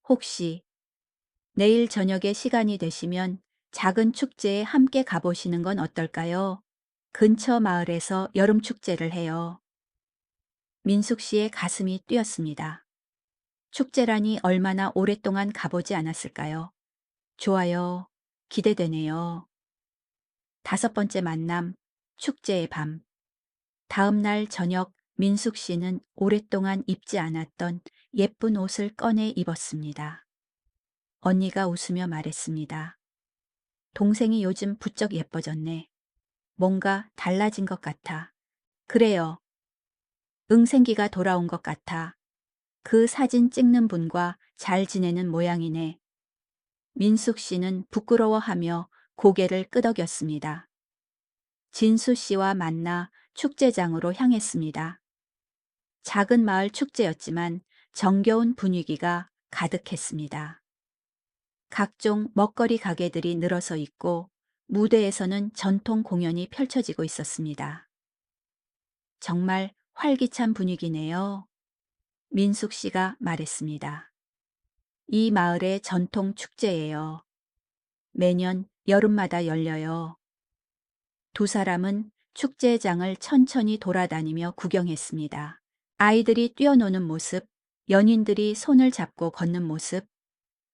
혹시 내일 저녁에 시간이 되시면 작은 축제에 함께 가보시는 건 어떨까요? 근처 마을에서 여름 축제를 해요. 민숙 씨의 가슴이 뛰었습니다. 축제라니 얼마나 오랫동안 가보지 않았을까요? 좋아요. 기대되네요. 다섯 번째 만남, 축제의 밤. 다음 날 저녁 민숙 씨는 오랫동안 입지 않았던 예쁜 옷을 꺼내 입었습니다. 언니가 웃으며 말했습니다. 동생이 요즘 부쩍 예뻐졌네. 뭔가 달라진 것 같아. 그래요. 응생기가 돌아온 것 같아. 그 사진 찍는 분과 잘 지내는 모양이네. 민숙 씨는 부끄러워하며 고개를 끄덕였습니다. 진수 씨와 만나 축제장으로 향했습니다. 작은 마을 축제였지만 정겨운 분위기가 가득했습니다. 각종 먹거리 가게들이 늘어서 있고 무대에서는 전통 공연이 펼쳐지고 있었습니다. 정말 활기찬 분위기네요. 민숙 씨가 말했습니다. 이 마을의 전통 축제예요. 매년 여름마다 열려요. 두 사람은 축제장을 천천히 돌아다니며 구경했습니다. 아이들이 뛰어노는 모습, 연인들이 손을 잡고 걷는 모습,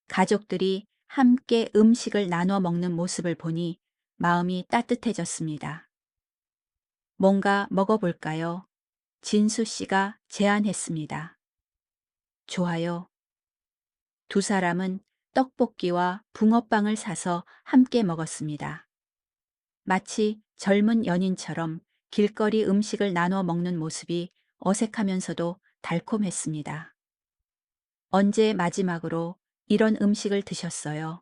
가족들이 함께 음식을 나눠 먹는 모습을 보니 마음이 따뜻해졌습니다. 뭔가 먹어볼까요? 진수 씨가 제안했습니다. 좋아요. 두 사람은 떡볶이와 붕어빵을 사서 함께 먹었습니다. 마치 젊은 연인처럼 길거리 음식을 나눠 먹는 모습이 어색하면서도 달콤했습니다. 언제 마지막으로 이런 음식을 드셨어요?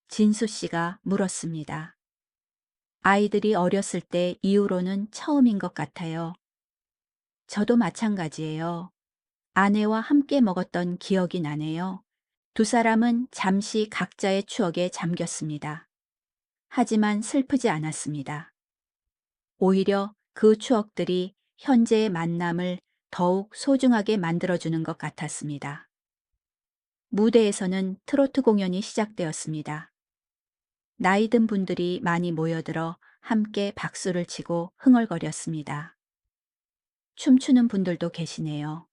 진수 씨가 물었습니다. 아이들이 어렸을 때 이후로는 처음인 것 같아요. 저도 마찬가지예요. 아내와 함께 먹었던 기억이 나네요. 두 사람은 잠시 각자의 추억에 잠겼습니다. 하지만 슬프지 않았습니다. 오히려 그 추억들이 현재의 만남을 더욱 소중하게 만들어주는 것 같았습니다. 무대에서는 트로트 공연이 시작되었습니다. 나이 든 분들이 많이 모여들어 함께 박수를 치고 흥얼거렸습니다. 춤추는 분들도 계시네요.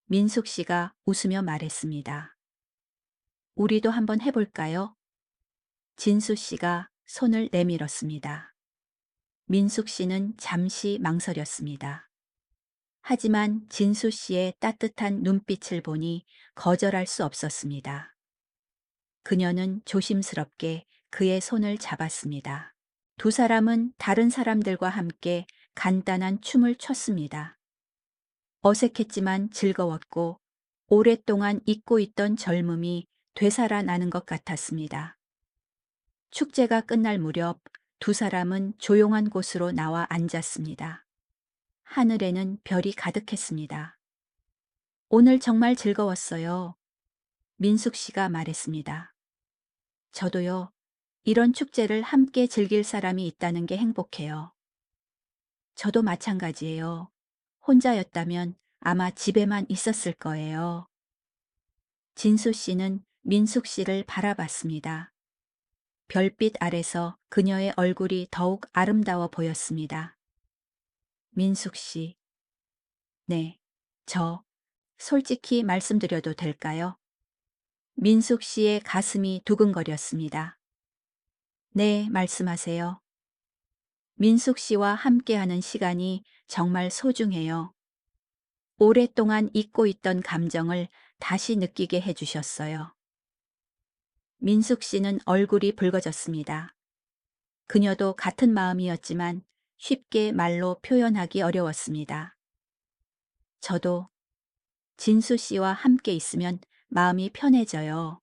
민숙 씨가 웃으며 말했습니다. 우리도 한번 해볼까요? 진수 씨가 손을 내밀었습니다. 민숙 씨는 잠시 망설였습니다. 하지만 진수 씨의 따뜻한 눈빛을 보니 거절할 수 없었습니다. 그녀는 조심스럽게 그의 손을 잡았습니다. 두 사람은 다른 사람들과 함께 간단한 춤을 췄습니다. 어색했지만 즐거웠고 오랫동안 잊고 있던 젊음이 되살아나는 것 같았습니다. 축제가 끝날 무렵 두 사람은 조용한 곳으로 나와 앉았습니다. 하늘에는 별이 가득했습니다. 오늘 정말 즐거웠어요. 민숙 씨가 말했습니다. 저도요. 이런 축제를 함께 즐길 사람이 있다는 게 행복해요. 저도 마찬가지예요. 혼자였다면 아마 집에만 있었을 거예요. 진수 씨는 민숙 씨를 바라봤습니다. 별빛 아래서 그녀의 얼굴이 더욱 아름다워 보였습니다. 민숙 씨, 네, 저 솔직히 말씀드려도 될까요? 민숙 씨의 가슴이 두근거렸습니다. 네, 말씀하세요. 민숙 씨와 함께하는 시간이 정말 소중해요. 오랫동안 잊고 있던 감정을 다시 느끼게 해주셨어요. 민숙 씨는 얼굴이 붉어졌습니다. 그녀도 같은 마음이었지만 쉽게 말로 표현하기 어려웠습니다. 저도 진수 씨와 함께 있으면 마음이 편해져요.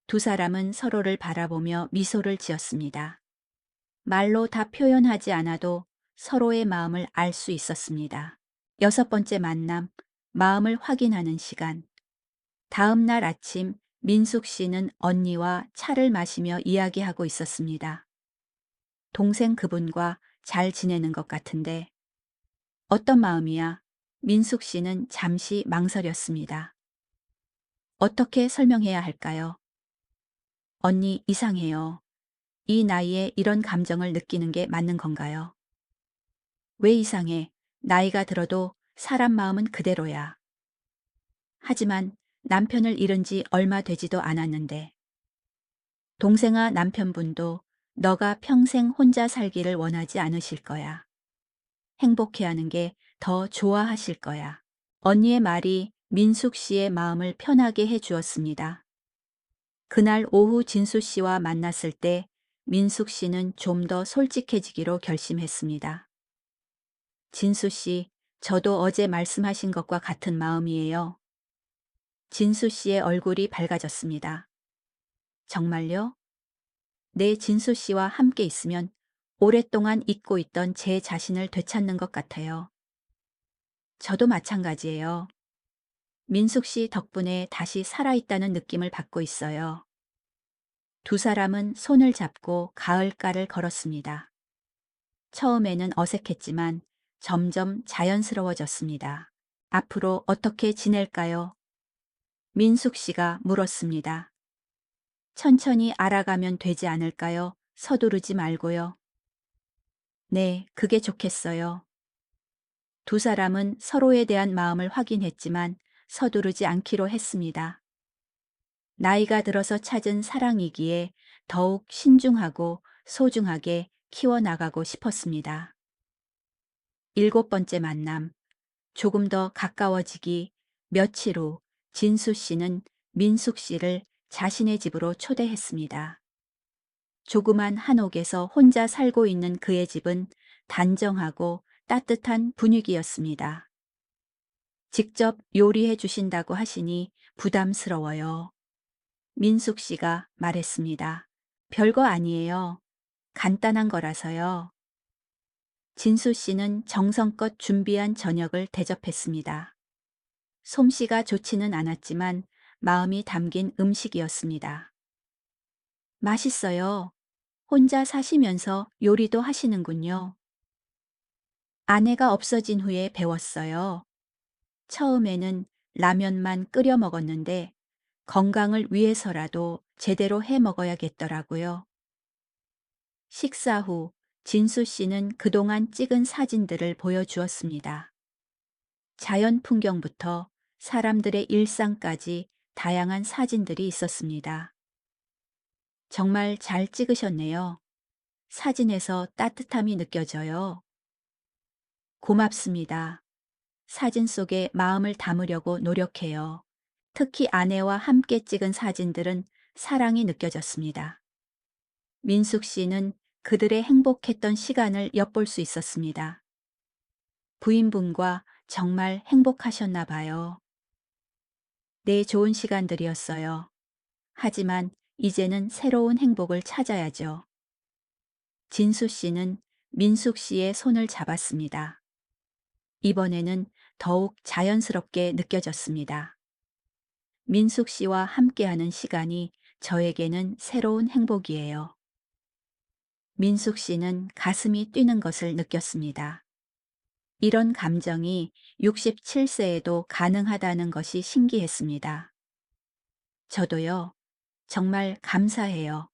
두 사람은 서로를 바라보며 미소를 지었습니다. 말로 다 표현하지 않아도 서로의 마음을 알 수 있었습니다. 여섯 번째 만남, 마음을 확인하는 시간. 다음 날 아침 민숙 씨는 언니와 차를 마시며 이야기하고 있었습니다. 동생 그분과 잘 지내는 것 같은데 어떤 마음이야? 민숙 씨는 잠시 망설였습니다. 어떻게 설명해야 할까요? 언니 이상해요. 이 나이에 이런 감정을 느끼는 게 맞는 건가요? 왜 이상해? 나이가 들어도 사람 마음은 그대로야. 하지만 남편을 잃은 지 얼마 되지도 않았는데. 동생아 남편분도 너가 평생 혼자 살기를 원하지 않으실 거야. 행복해하는 게 더 좋아하실 거야. 언니의 말이 민숙 씨의 마음을 편하게 해 주었습니다. 그날 오후 진수 씨와 만났을 때 민숙 씨는 좀 더 솔직해지기로 결심했습니다. 진수 씨, 저도 어제 말씀하신 것과 같은 마음이에요. 진수 씨의 얼굴이 밝아졌습니다. 정말요? 내 진수 씨와 함께 있으면 오랫동안 잊고 있던 제 자신을 되찾는 것 같아요. 저도 마찬가지예요. 민숙 씨 덕분에 다시 살아있다는 느낌을 받고 있어요. 두 사람은 손을 잡고 가을가를 걸었습니다. 처음에는 어색했지만 점점 자연스러워졌습니다. 앞으로 어떻게 지낼까요? 민숙 씨가 물었습니다. 천천히 알아가면 되지 않을까요? 서두르지 말고요. 네, 그게 좋겠어요. 두 사람은 서로에 대한 마음을 확인했지만 서두르지 않기로 했습니다. 나이가 들어서 찾은 사랑이기에 더욱 신중하고 소중하게 키워나가고 싶었습니다. 일곱 번째 만남. 조금 더 가까워지기 며칠 후 진수 씨는 민숙 씨를 자신의 집으로 초대했습니다. 조그만 한옥에서 혼자 살고 있는 그의 집은 단정하고 따뜻한 분위기였습니다. 직접 요리해 주신다고 하시니 부담스러워요. 민숙 씨가 말했습니다. 별거 아니에요. 간단한 거라서요. 진수 씨는 정성껏 준비한 저녁을 대접했습니다. 솜씨가 좋지는 않았지만 마음이 담긴 음식이었습니다. 맛있어요. 혼자 사시면서 요리도 하시는군요. 아내가 없어진 후에 배웠어요. 처음에는 라면만 끓여 먹었는데 건강을 위해서라도 제대로 해 먹어야겠더라고요. 식사 후 진수 씨는 그동안 찍은 사진들을 보여주었습니다. 자연 풍경부터 사람들의 일상까지 다양한 사진들이 있었습니다. 정말 잘 찍으셨네요. 사진에서 따뜻함이 느껴져요. 고맙습니다. 사진 속에 마음을 담으려고 노력해요. 특히 아내와 함께 찍은 사진들은 사랑이 느껴졌습니다. 민숙 씨는 그들의 행복했던 시간을 엿볼 수 있었습니다. 부인분과 정말 행복하셨나 봐요. 네, 좋은 시간들이었어요. 하지만 이제는 새로운 행복을 찾아야죠. 진수 씨는 민숙 씨의 손을 잡았습니다. 이번에는 더욱 자연스럽게 느껴졌습니다. 민숙 씨와 함께하는 시간이 저에게는 새로운 행복이에요. 민숙 씨는 가슴이 뛰는 것을 느꼈습니다. 이런 감정이 67세에도 가능하다는 것이 신기했습니다. 저도요, 정말 감사해요.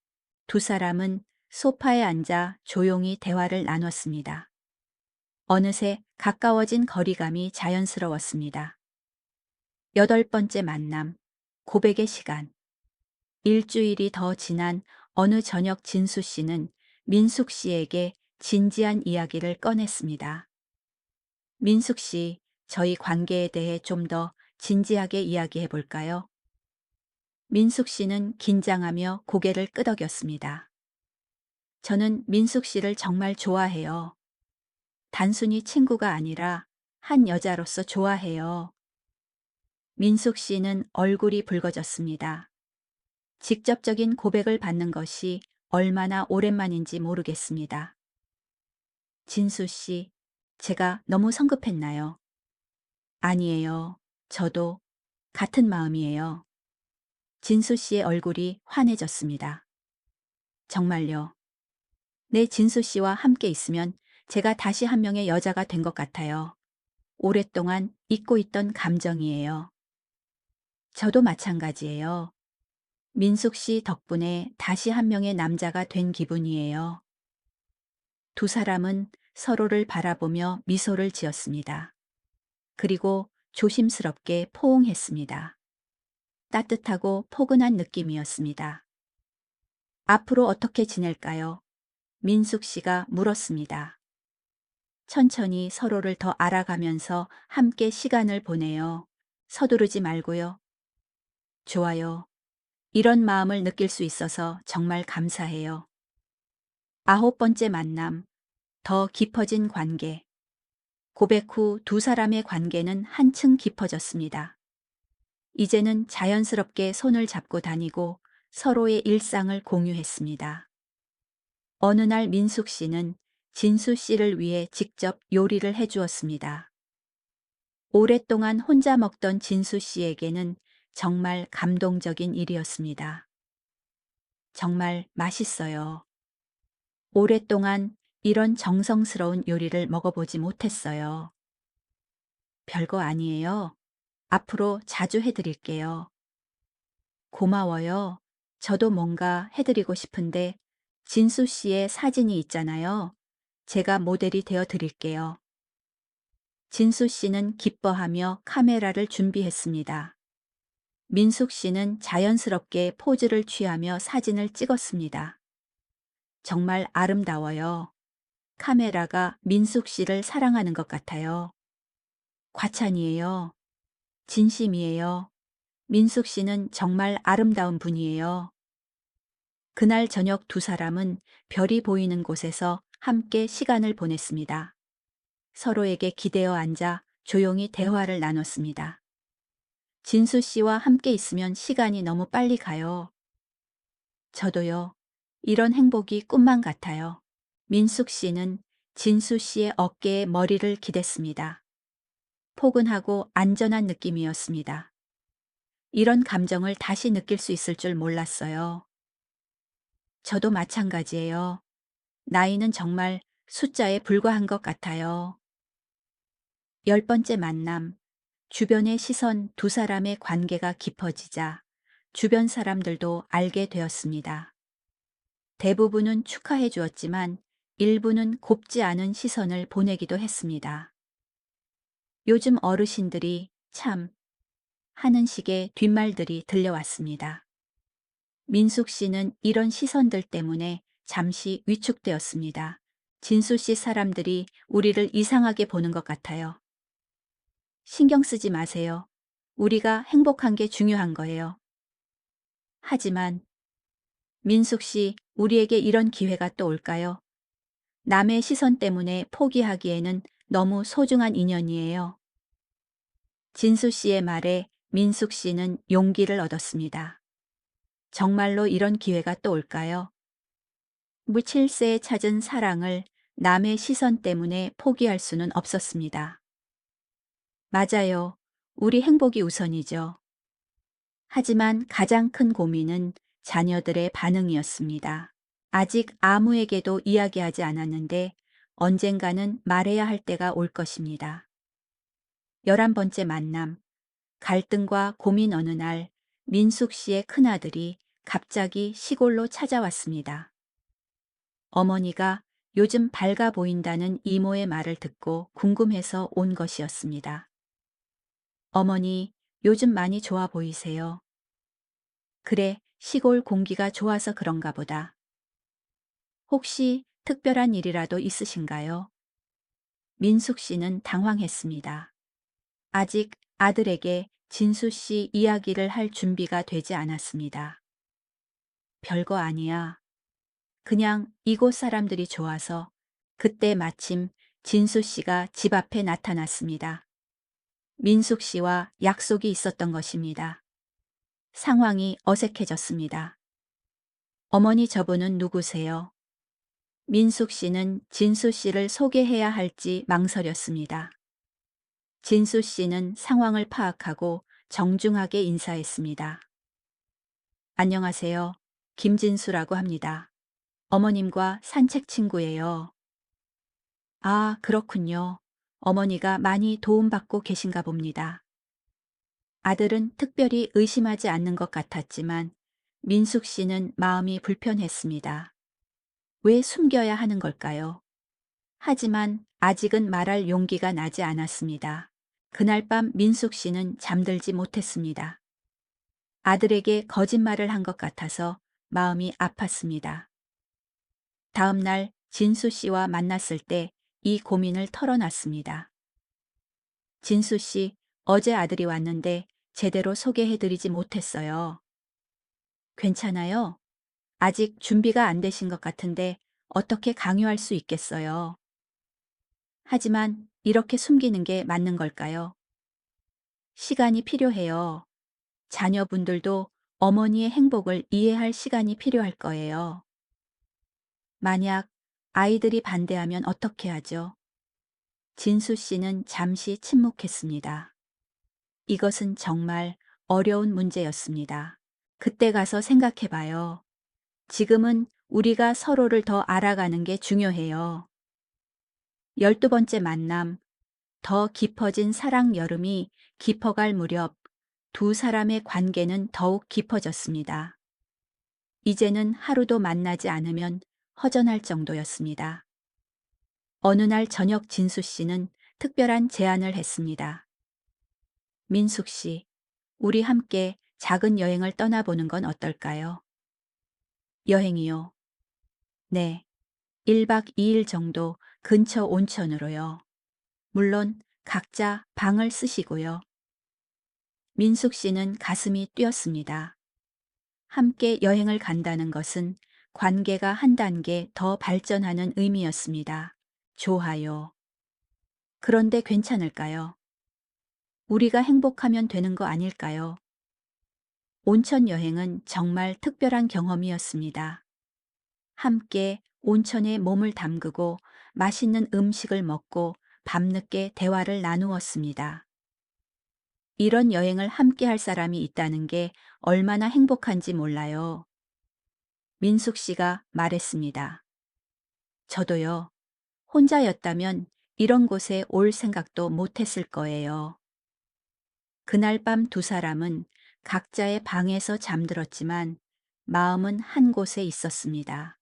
두 사람은 소파에 앉아 조용히 대화를 나눴습니다. 어느새 가까워진 거리감이 자연스러웠습니다. 8번째 만남, 고백의 시간. 일주일이 더 지난 어느 저녁 진수 씨는 민숙 씨에게 진지한 이야기를 꺼냈습니다. 민숙 씨, 저희 관계에 대해 좀 더 진지하게 이야기해 볼까요? 민숙 씨는 긴장하며 고개를 끄덕였습니다. 저는 민숙 씨를 정말 좋아해요. 단순히 친구가 아니라 한 여자로서 좋아해요. 민숙 씨는 얼굴이 붉어졌습니다. 직접적인 고백을 받는 것이 얼마나 오랜만인지 모르겠습니다. 진수 씨, 제가 너무 성급했나요? 아니에요. 저도 같은 마음이에요. 진수 씨의 얼굴이 환해졌습니다. 정말요. 내 진수 씨와 함께 있으면 제가 다시 한 명의 여자가 된 것 같아요. 오랫동안 잊고 있던 감정이에요. 저도 마찬가지예요. 민숙 씨 덕분에 다시 한 명의 남자가 된 기분이에요. 두 사람은 서로를 바라보며 미소를 지었습니다. 그리고 조심스럽게 포옹했습니다. 따뜻하고 포근한 느낌이었습니다. 앞으로 어떻게 지낼까요? 민숙 씨가 물었습니다. 천천히 서로를 더 알아가면서 함께 시간을 보내요. 서두르지 말고요. 좋아요. 이런 마음을 느낄 수 있어서 정말 감사해요. 9번째 만남, 더 깊어진 관계. 고백 후 두 사람의 관계는 한층 깊어졌습니다. 이제는 자연스럽게 손을 잡고 다니고 서로의 일상을 공유했습니다. 어느 날 민숙 씨는 진수 씨를 위해 직접 요리를 해주었습니다. 오랫동안 혼자 먹던 진수 씨에게는 정말 감동적인 일이었습니다. 정말 맛있어요. 오랫동안 이런 정성스러운 요리를 먹어보지 못했어요. 별거 아니에요. 앞으로 자주 해드릴게요. 고마워요. 저도 뭔가 해드리고 싶은데 진수 씨의 사진이 있잖아요. 제가 모델이 되어 드릴게요. 진수 씨는 기뻐하며 카메라를 준비했습니다. 민숙 씨는 자연스럽게 포즈를 취하며 사진을 찍었습니다. 정말 아름다워요. 카메라가 민숙 씨를 사랑하는 것 같아요. 과찬이에요. 진심이에요. 민숙 씨는 정말 아름다운 분이에요. 그날 저녁 두 사람은 별이 보이는 곳에서 함께 시간을 보냈습니다. 서로에게 기대어 앉아 조용히 대화를 나눴습니다. 진수 씨와 함께 있으면 시간이 너무 빨리 가요. 저도요. 이런 행복이 꿈만 같아요. 민숙 씨는 진수 씨의 어깨에 머리를 기댔습니다. 포근하고 안전한 느낌이었습니다. 이런 감정을 다시 느낄 수 있을 줄 몰랐어요. 저도 마찬가지예요. 나이는 정말 숫자에 불과한 것 같아요. 10번째 만남. 주변의 시선 두 사람의 관계가 깊어지자 주변 사람들도 알게 되었습니다. 대부분은 축하해 주었지만 일부는 곱지 않은 시선을 보내기도 했습니다. 요즘 어르신들이 참 하는 식의 뒷말들이 들려왔습니다. 민숙 씨는 이런 시선들 때문에 잠시 위축되었습니다. 진수 씨 사람들이 우리를 이상하게 보는 것 같아요. 신경 쓰지 마세요. 우리가 행복한 게 중요한 거예요. 하지만 민숙 씨, 우리에게 이런 기회가 또 올까요? 남의 시선 때문에 포기하기에는 너무 소중한 인연이에요. 진수 씨의 말에 민숙 씨는 용기를 얻었습니다. 정말로 이런 기회가 또 올까요? 무칠세에 찾은 사랑을 남의 시선 때문에 포기할 수는 없었습니다. 맞아요. 우리 행복이 우선이죠. 하지만 가장 큰 고민은 자녀들의 반응이었습니다. 아직 아무에게도 이야기하지 않았는데 언젠가는 말해야 할 때가 올 것입니다. 11번째 만남. 갈등과 고민 어느 날 민숙 씨의 큰아들이 갑자기 시골로 찾아왔습니다. 어머니가 요즘 밝아 보인다는 이모의 말을 듣고 궁금해서 온 것이었습니다. 어머니, 요즘 많이 좋아 보이세요. 그래, 시골 공기가 좋아서 그런가 보다. 혹시 특별한 일이라도 있으신가요? 민숙 씨는 당황했습니다. 아직 아들에게 진수 씨 이야기를 할 준비가 되지 않았습니다. 별거 아니야. 그냥 이곳 사람들이 좋아서. 그때 마침 진수 씨가 집 앞에 나타났습니다. 민숙 씨와 약속이 있었던 것입니다. 상황이 어색해졌습니다. 어머니 저분은 누구세요? 민숙 씨는 진수 씨를 소개해야 할지 망설였습니다. 진수 씨는 상황을 파악하고 정중하게 인사했습니다. 안녕하세요. 김진수라고 합니다. 어머님과 산책 친구예요. 아, 그렇군요. 어머니가 많이 도움받고 계신가 봅니다. 아들은 특별히 의심하지 않는 것 같았지만 민숙 씨는 마음이 불편했습니다. 왜 숨겨야 하는 걸까요? 하지만 아직은 말할 용기가 나지 않았습니다. 그날 밤 민숙 씨는 잠들지 못했습니다. 아들에게 거짓말을 한 것 같아서 마음이 아팠습니다. 다음 날 진수 씨와 만났을 때 이 고민을 털어놨습니다. 진수 씨, 어제 아들이 왔는데 제대로 소개해드리지 못했어요. 괜찮아요? 아직 준비가 안 되신 것 같은데 어떻게 강요할 수 있겠어요? 하지만 이렇게 숨기는 게 맞는 걸까요? 시간이 필요해요. 자녀분들도 어머니의 행복을 이해할 시간이 필요할 거예요. 만약 아이들이 반대하면 어떻게 하죠? 진수 씨는 잠시 침묵했습니다. 이것은 정말 어려운 문제였습니다. 그때 가서 생각해 봐요. 지금은 우리가 서로를 더 알아가는 게 중요해요. 12번째 만남. 더 깊어진 사랑 여름이 깊어갈 무렵 두 사람의 관계는 더욱 깊어졌습니다. 이제는 하루도 만나지 않으면 허전할 정도였습니다. 어느 날 저녁 진수 씨는 특별한 제안을 했습니다. 민숙 씨, 우리 함께 작은 여행을 떠나보는 건 어떨까요? 여행이요. 네. 1박 2일 정도 근처 온천으로요. 물론 각자 방을 쓰시고요. 민숙 씨는 가슴이 뛰었습니다. 함께 여행을 간다는 것은 관계가 한 단계 더 발전하는 의미였습니다. 좋아요. 그런데 괜찮을까요? 우리가 행복하면 되는 거 아닐까요? 온천 여행은 정말 특별한 경험이었습니다. 함께 온천에 몸을 담그고 맛있는 음식을 먹고 밤늦게 대화를 나누었습니다. 이런 여행을 함께 할 사람이 있다는 게 얼마나 행복한지 몰라요. 민숙 씨가 말했습니다. 저도요. 혼자였다면 이런 곳에 올 생각도 못했을 거예요. 그날 밤 두 사람은 각자의 방에서 잠들었지만 마음은 한 곳에 있었습니다.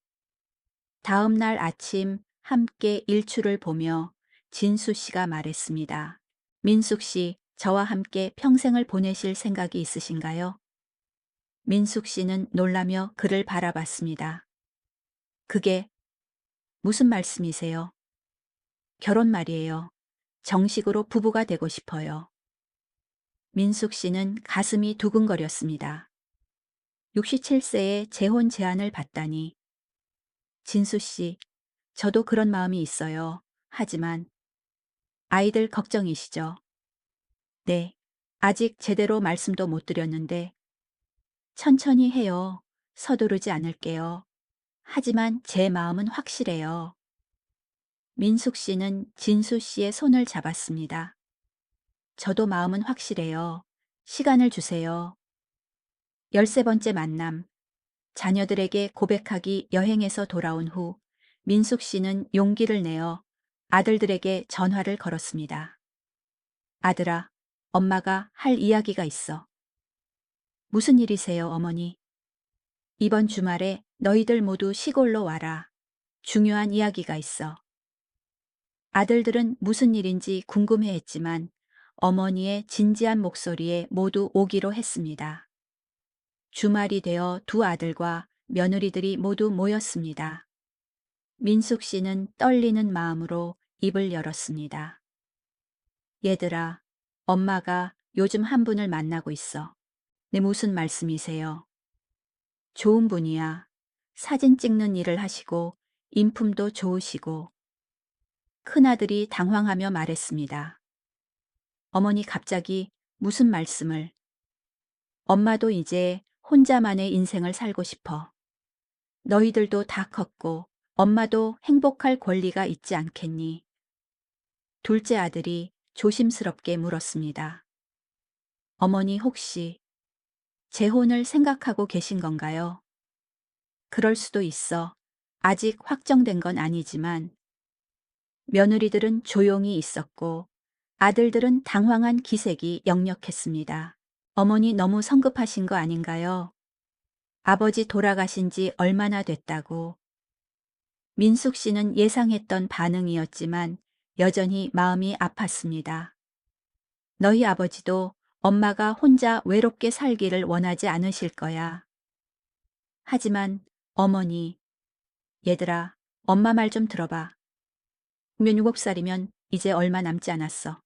다음 날 아침 함께 일출을 보며 진수 씨가 말했습니다. 민숙 씨, 저와 함께 평생을 보내실 생각이 있으신가요? 민숙 씨는 놀라며 그를 바라봤습니다. 그게 무슨 말씀이세요? 결혼 말이에요. 정식으로 부부가 되고 싶어요. 민숙 씨는 가슴이 두근거렸습니다. 67세에 재혼 제안을 받다니. 진수 씨, 저도 그런 마음이 있어요. 하지만 아이들 걱정이시죠? 네. 아직 제대로 말씀도 못 드렸는데 천천히 해요. 서두르지 않을게요. 하지만 제 마음은 확실해요. 민숙 씨는 진수 씨의 손을 잡았습니다. 저도 마음은 확실해요. 시간을 주세요. 13번째 만남. 자녀들에게 고백하기 여행에서 돌아온 후 민숙 씨는 용기를 내어 아들들에게 전화를 걸었습니다. 아들아, 엄마가 할 이야기가 있어. 무슨 일이세요, 어머니? 이번 주말에 너희들 모두 시골로 와라. 중요한 이야기가 있어. 아들들은 무슨 일인지 궁금해했지만 어머니의 진지한 목소리에 모두 오기로 했습니다. 주말이 되어 두 아들과 며느리들이 모두 모였습니다. 민숙 씨는 떨리는 마음으로 입을 열었습니다. 얘들아, 엄마가 요즘 한 분을 만나고 있어. 네, 무슨 말씀이세요? 좋은 분이야. 사진 찍는 일을 하시고 인품도 좋으시고. 큰아들이 당황하며 말했습니다. 어머니 갑자기 무슨 말씀을? 엄마도 이제 혼자만의 인생을 살고 싶어. 너희들도 다 컸고 엄마도 행복할 권리가 있지 않겠니? 둘째 아들이 조심스럽게 물었습니다. 어머니 혹시 재혼을 생각하고 계신 건가요? 그럴 수도 있어. 아직 확정된 건 아니지만 며느리들은 조용히 있었고 아들들은 당황한 기색이 역력했습니다. 어머니 너무 성급하신 거 아닌가요? 아버지 돌아가신 지 얼마나 됐다고. 민숙 씨는 예상했던 반응이었지만 여전히 마음이 아팠습니다. 너희 아버지도 엄마가 혼자 외롭게 살기를 원하지 않으실 거야. 하지만 어머니, 얘들아, 엄마 말 좀 들어봐. 7살이면 이제 얼마 남지 않았어.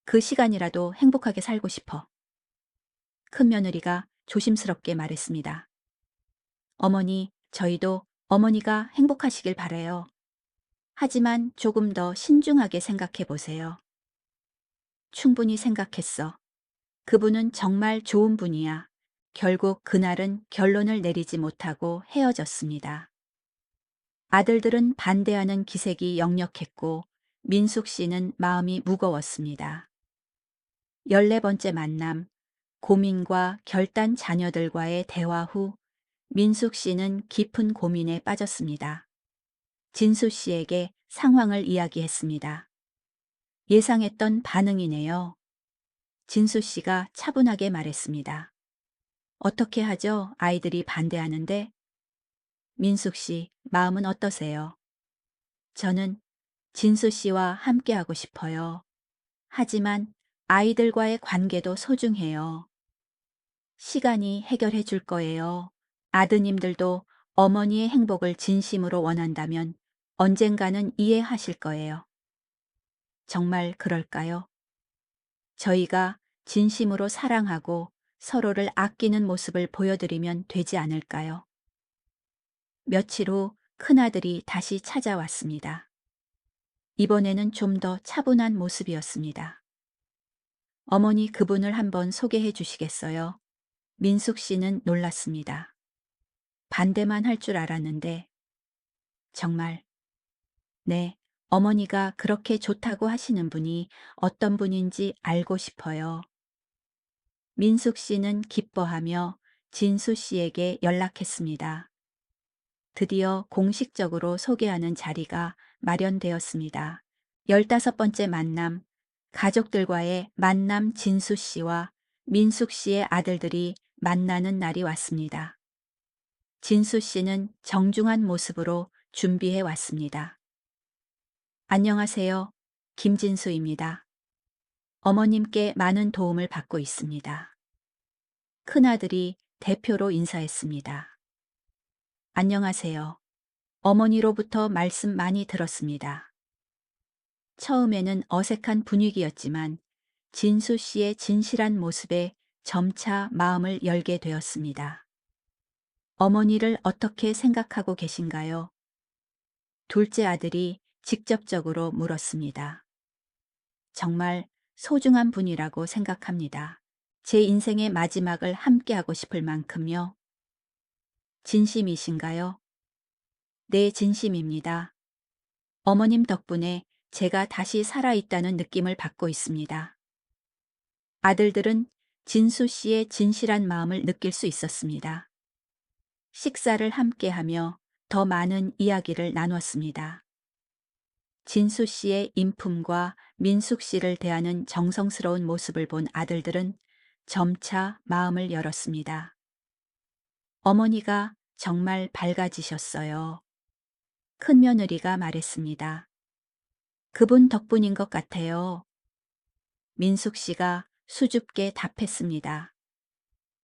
그 시간이라도 행복하게 살고 싶어. 큰며느리가 조심스럽게 말했습니다. 어머니, 저희도 어머니가 행복하시길 바래요. 하지만 조금 더 신중하게 생각해 보세요. 충분히 생각했어. 그분은 정말 좋은 분이야. 결국 그날은 결론을 내리지 못하고 헤어졌습니다. 아들들은 반대하는 기색이 역력했고 민숙 씨는 마음이 무거웠습니다. 14번째 만남, 고민과 결단 자녀들과의 대화 후 민숙 씨는 깊은 고민에 빠졌습니다. 진수 씨에게 상황을 이야기했습니다. 예상했던 반응이네요. 진수 씨가 차분하게 말했습니다. 어떻게 하죠? 아이들이 반대하는데. 민숙 씨, 마음은 어떠세요? 저는 진수 씨와 함께하고 싶어요. 하지만 아이들과의 관계도 소중해요. 시간이 해결해 줄 거예요. 아드님들도 어머니의 행복을 진심으로 원한다면 언젠가는 이해하실 거예요. 정말 그럴까요? 저희가 진심으로 사랑하고 서로를 아끼는 모습을 보여드리면 되지 않을까요? 며칠 후 큰아들이 다시 찾아왔습니다. 이번에는 좀 더 차분한 모습이었습니다. 어머니 그분을 한번 소개해 주시겠어요? 민숙 씨는 놀랐습니다. 반대만 할 줄 알았는데 정말 네, 어머니가 그렇게 좋다고 하시는 분이 어떤 분인지 알고 싶어요. 민숙 씨는 기뻐하며 진수 씨에게 연락했습니다. 드디어 공식적으로 소개하는 자리가 마련되었습니다. 15번째 만남, 가족들과의 만남 진수 씨와 민숙 씨의 아들들이 만나는 날이 왔습니다. 진수 씨는 정중한 모습으로 준비해 왔습니다. 안녕하세요. 김진수입니다. 어머님께 많은 도움을 받고 있습니다. 큰아들이 대표로 인사했습니다. 안녕하세요. 어머니로부터 말씀 많이 들었습니다. 처음에는 어색한 분위기였지만 진수 씨의 진실한 모습에 점차 마음을 열게 되었습니다. 어머니를 어떻게 생각하고 계신가요? 둘째 아들이 직접적으로 물었습니다. 정말 소중한 분이라고 생각합니다. 제 인생의 마지막을 함께하고 싶을 만큼요. 진심이신가요? 네, 진심입니다. 어머님 덕분에 제가 다시 살아있다는 느낌을 받고 있습니다. 아들들은 진수 씨의 진실한 마음을 느낄 수 있었습니다. 식사를 함께하며 더 많은 이야기를 나눴습니다. 진수 씨의 인품과 민숙 씨를 대하는 정성스러운 모습을 본 아들들은 점차 마음을 열었습니다. 어머니가 정말 밝아지셨어요. 큰며느리가 말했습니다. 그분 덕분인 것 같아요. 민숙 씨가 수줍게 답했습니다.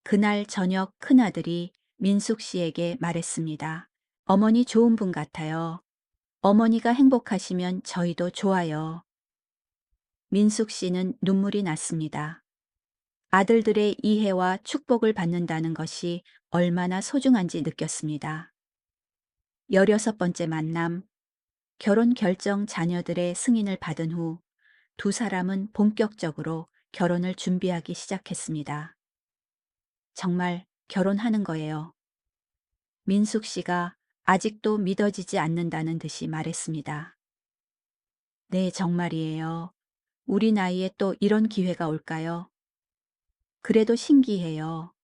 그날 저녁 큰아들이 민숙 씨에게 말했습니다. 어머니 좋은 분 같아요. 어머니가 행복하시면 저희도 좋아요. 민숙 씨는 눈물이 났습니다. 아들들의 이해와 축복을 받는다는 것이 얼마나 소중한지 느꼈습니다. 16번째 만남, 결혼 결정 자녀들의 승인을 받은 후 두 사람은 본격적으로 결혼을 준비하기 시작했습니다. 정말 결혼하는 거예요. 민숙 씨가 아직도 믿어지지 않는다는 듯이 말했습니다. 네, 정말이에요. 우리 나이에 또 이런 기회가 올까요? 그래도 신기해요.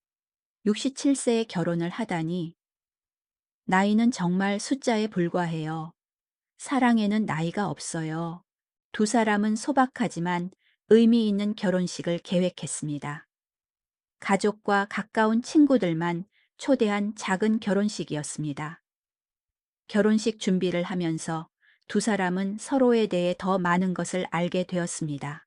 67세에 결혼을 하다니. 나이는 정말 숫자에 불과해요. 사랑에는 나이가 없어요. 두 사람은 소박하지만 의미 있는 결혼식을 계획했습니다. 가족과 가까운 친구들만 초대한 작은 결혼식이었습니다. 결혼식 준비를 하면서 두 사람은 서로에 대해 더 많은 것을 알게 되었습니다.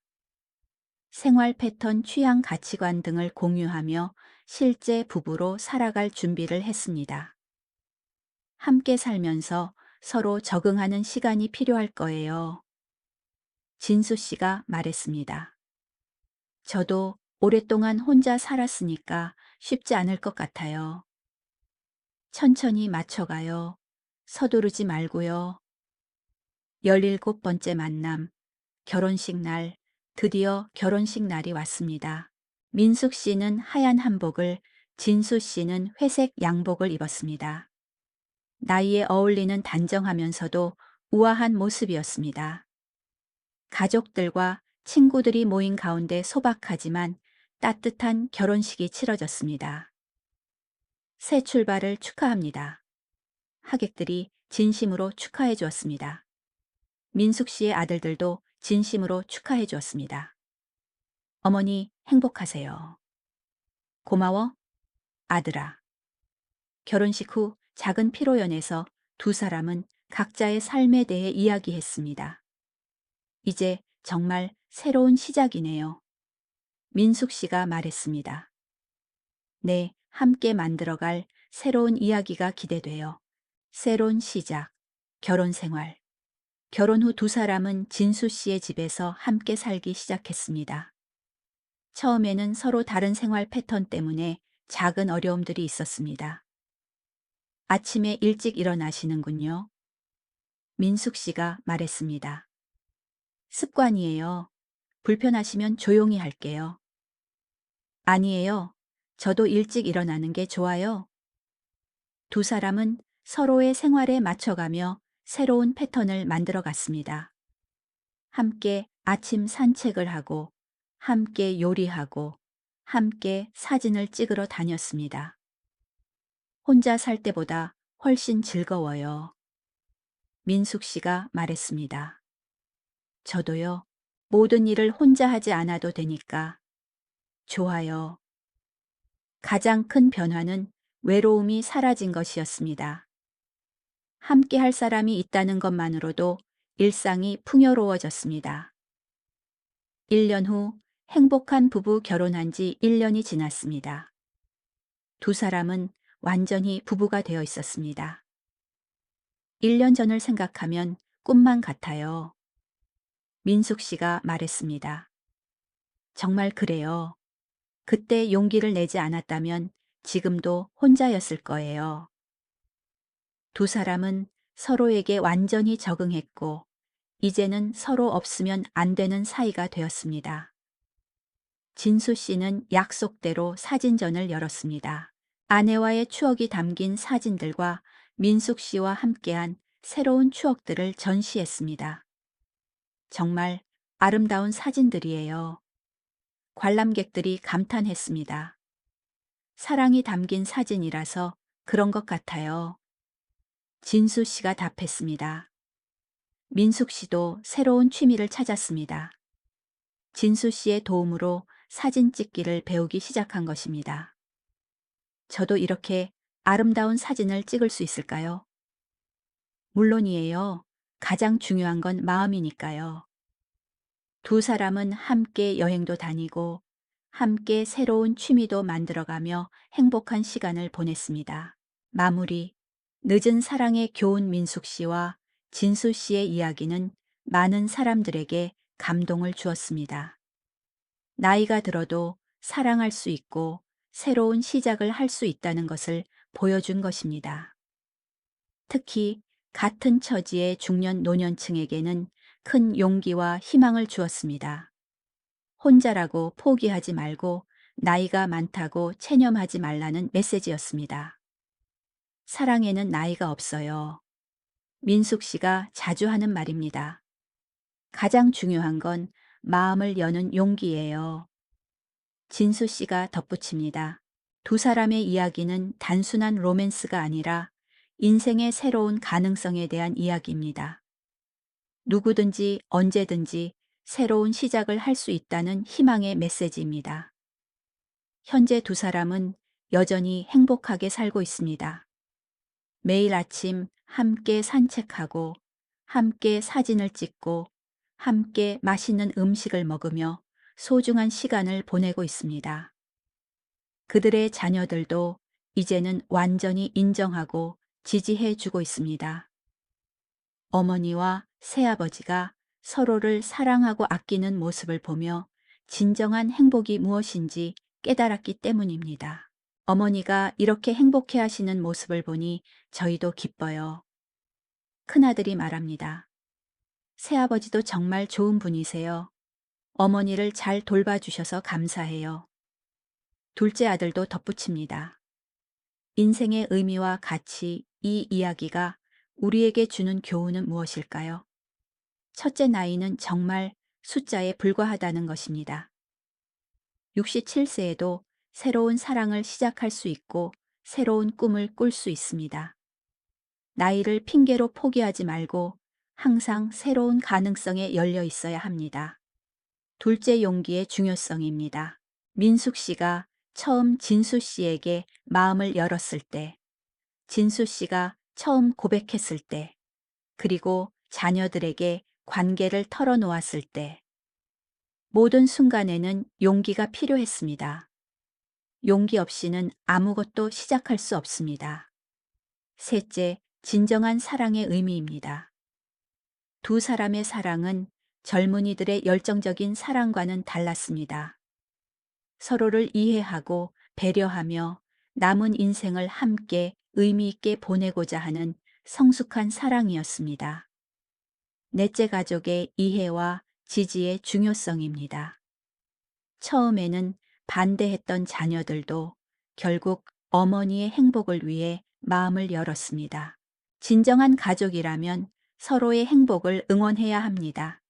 생활 패턴, 취향, 가치관 등을 공유하며 실제 부부로 살아갈 준비를 했습니다. 함께 살면서 서로 적응하는 시간이 필요할 거예요. 진수 씨가 말했습니다. 저도 오랫동안 혼자 살았으니까 쉽지 않을 것 같아요. 천천히 맞춰가요. 서두르지 말고요. 17번째 만남, 결혼식 날, 드디어 결혼식 날이 왔습니다. 민숙 씨는 하얀 한복을, 진수 씨는 회색 양복을 입었습니다. 나이에 어울리는 단정하면서도 우아한 모습이었습니다. 가족들과 친구들이 모인 가운데 소박하지만 따뜻한 결혼식이 치러졌습니다. 새 출발을 축하합니다. 하객들이 진심으로 축하해 주었습니다. 민숙 씨의 아들들도 진심으로 축하해 주었습니다. 어머니 행복하세요. 고마워, 아들아. 결혼식 후 작은 피로연에서 두 사람은 각자의 삶에 대해 이야기했습니다. 이제 정말 새로운 시작이네요. 민숙 씨가 말했습니다. 네, 함께 만들어갈 새로운 이야기가 기대돼요. 새로운 시작, 결혼 생활. 결혼 후 두 사람은 진수 씨의 집에서 함께 살기 시작했습니다. 처음에는 서로 다른 생활 패턴 때문에 작은 어려움들이 있었습니다. 아침에 일찍 일어나시는군요. 민숙 씨가 말했습니다. 습관이에요. 불편하시면 조용히 할게요. 아니에요. 저도 일찍 일어나는 게 좋아요. 두 사람은 서로의 생활에 맞춰가며 새로운 패턴을 만들어 갔습니다. 함께 아침 산책을 하고, 함께 요리하고, 함께 사진을 찍으러 다녔습니다. 혼자 살 때보다 훨씬 즐거워요. 민숙 씨가 말했습니다. 저도요. 모든 일을 혼자 하지 않아도 되니까. 좋아요. 가장 큰 변화는 외로움이 사라진 것이었습니다. 함께 할 사람이 있다는 것만으로도 일상이 풍요로워졌습니다. 1년 후 행복한 부부 결혼한 지 1년이 지났습니다. 두 사람은 완전히 부부가 되어 있었습니다. 1년 전을 생각하면 꿈만 같아요. 민숙 씨가 말했습니다. 정말 그래요. 그때 용기를 내지 않았다면 지금도 혼자였을 거예요. 두 사람은 서로에게 완전히 적응했고, 이제는 서로 없으면 안 되는 사이가 되었습니다. 진수 씨는 약속대로 사진전을 열었습니다. 아내와의 추억이 담긴 사진들과 민숙 씨와 함께한 새로운 추억들을 전시했습니다. 정말 아름다운 사진들이에요. 관람객들이 감탄했습니다. 사랑이 담긴 사진이라서 그런 것 같아요. 진수 씨가 답했습니다. 민숙 씨도 새로운 취미를 찾았습니다. 진수 씨의 도움으로 사진 찍기를 배우기 시작한 것입니다. 저도 이렇게 아름다운 사진을 찍을 수 있을까요? 물론이에요. 가장 중요한 건 마음이니까요. 두 사람은 함께 여행도 다니고 함께 새로운 취미도 만들어가며 행복한 시간을 보냈습니다. 마무리. 늦은 사랑의 교훈. 민숙 씨와 진수 씨의 이야기는 많은 사람들에게 감동을 주었습니다. 나이가 들어도 사랑할 수 있고 새로운 시작을 할 수 있다는 것을 보여준 것입니다. 특히 같은 처지의 중년 노년층에게는 큰 용기와 희망을 주었습니다. 혼자라고 포기하지 말고 나이가 많다고 체념하지 말라는 메시지였습니다. 사랑에는 나이가 없어요. 민숙 씨가 자주 하는 말입니다. 가장 중요한 건 마음을 여는 용기예요. 진수 씨가 덧붙입니다. 두 사람의 이야기는 단순한 로맨스가 아니라 인생의 새로운 가능성에 대한 이야기입니다. 누구든지 언제든지 새로운 시작을 할 수 있다는 희망의 메시지입니다. 현재 두 사람은 여전히 행복하게 살고 있습니다. 매일 아침 함께 산책하고, 함께 사진을 찍고, 함께 맛있는 음식을 먹으며 소중한 시간을 보내고 있습니다. 그들의 자녀들도 이제는 완전히 인정하고 지지해 주고 있습니다. 어머니와 새아버지가 서로를 사랑하고 아끼는 모습을 보며 진정한 행복이 무엇인지 깨달았기 때문입니다. 어머니가 이렇게 행복해 하시는 모습을 보니 저희도 기뻐요. 큰아들이 말합니다. 새아버지도 정말 좋은 분이세요. 어머니를 잘 돌봐주셔서 감사해요. 둘째 아들도 덧붙입니다. 인생의 의미와 가치, 이 이야기가 우리에게 주는 교훈은 무엇일까요? 첫째, 나이는 정말 숫자에 불과하다는 것입니다. 67세에도 새로운 사랑을 시작할 수 있고 새로운 꿈을 꿀 수 있습니다. 나이를 핑계로 포기하지 말고 항상 새로운 가능성에 열려 있어야 합니다. 둘째, 용기의 중요성입니다. 민숙 씨가 처음 진수 씨에게 마음을 열었을 때, 진수 씨가 처음 고백했을 때, 그리고 자녀들에게 관계를 털어놓았을 때, 모든 순간에는 용기가 필요했습니다. 용기 없이는 아무것도 시작할 수 없습니다. 셋째, 진정한 사랑의 의미입니다. 두 사람의 사랑은 젊은이들의 열정적인 사랑과는 달랐습니다. 서로를 이해하고 배려하며 남은 인생을 함께 의미 있게 보내고자 하는 성숙한 사랑이었습니다. 넷째, 가족의 이해와 지지의 중요성입니다. 처음에는 반대했던 자녀들도 결국 어머니의 행복을 위해 마음을 열었습니다. 진정한 가족이라면 서로의 행복을 응원해야 합니다.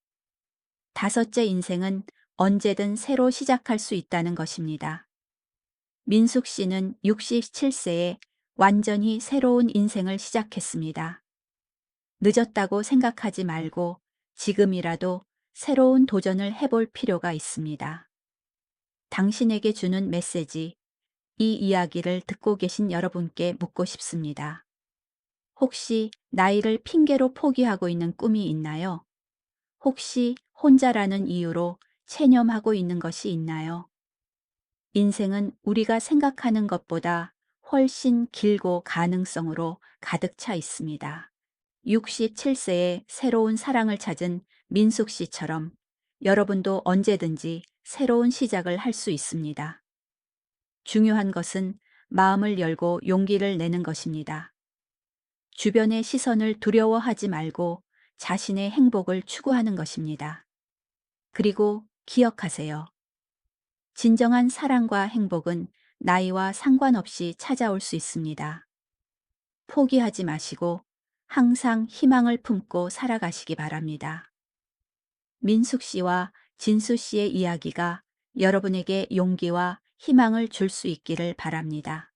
다섯째, 인생은 언제든 새로 시작할 수 있다는 것입니다. 민숙 씨는 67세에 완전히 새로운 인생을 시작했습니다. 늦었다고 생각하지 말고 지금이라도 새로운 도전을 해볼 필요가 있습니다. 당신에게 주는 메시지, 이 이야기를 듣고 계신 여러분께 묻고 싶습니다. 혹시 나이를 핑계로 포기하고 있는 꿈이 있나요? 혹시 혼자라는 이유로 체념하고 있는 것이 있나요? 인생은 우리가 생각하는 것보다 훨씬 길고 가능성으로 가득 차 있습니다. 67세에 새로운 사랑을 찾은 민숙 씨처럼 여러분도 언제든지 새로운 시작을 할 수 있습니다. 중요한 것은 마음을 열고 용기를 내는 것입니다. 주변의 시선을 두려워하지 말고 자신의 행복을 추구하는 것입니다. 그리고 기억하세요. 진정한 사랑과 행복은 나이와 상관없이 찾아올 수 있습니다. 포기하지 마시고 항상 희망을 품고 살아가시기 바랍니다. 민숙 씨와 진수 씨의 이야기가 여러분에게 용기와 희망을 줄 수 있기를 바랍니다.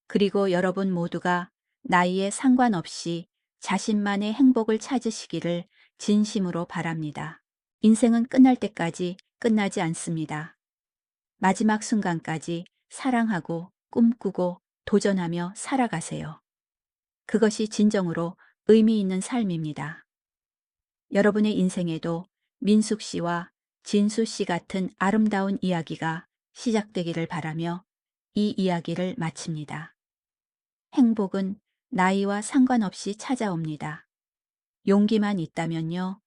그리고 여러분 모두가 나이에 상관없이 자신만의 행복을 찾으시기를 진심으로 바랍니다. 인생은 끝날 때까지 끝나지 않습니다. 마지막 순간까지 사랑하고 꿈꾸고 도전하며 살아가세요. 그것이 진정으로 의미 있는 삶입니다. 여러분의 인생에도 민숙 씨와 진수 씨 같은 아름다운 이야기가 시작되기를 바라며 이 이야기를 마칩니다. 행복은 나이와 상관없이 찾아옵니다. 용기만 있다면요,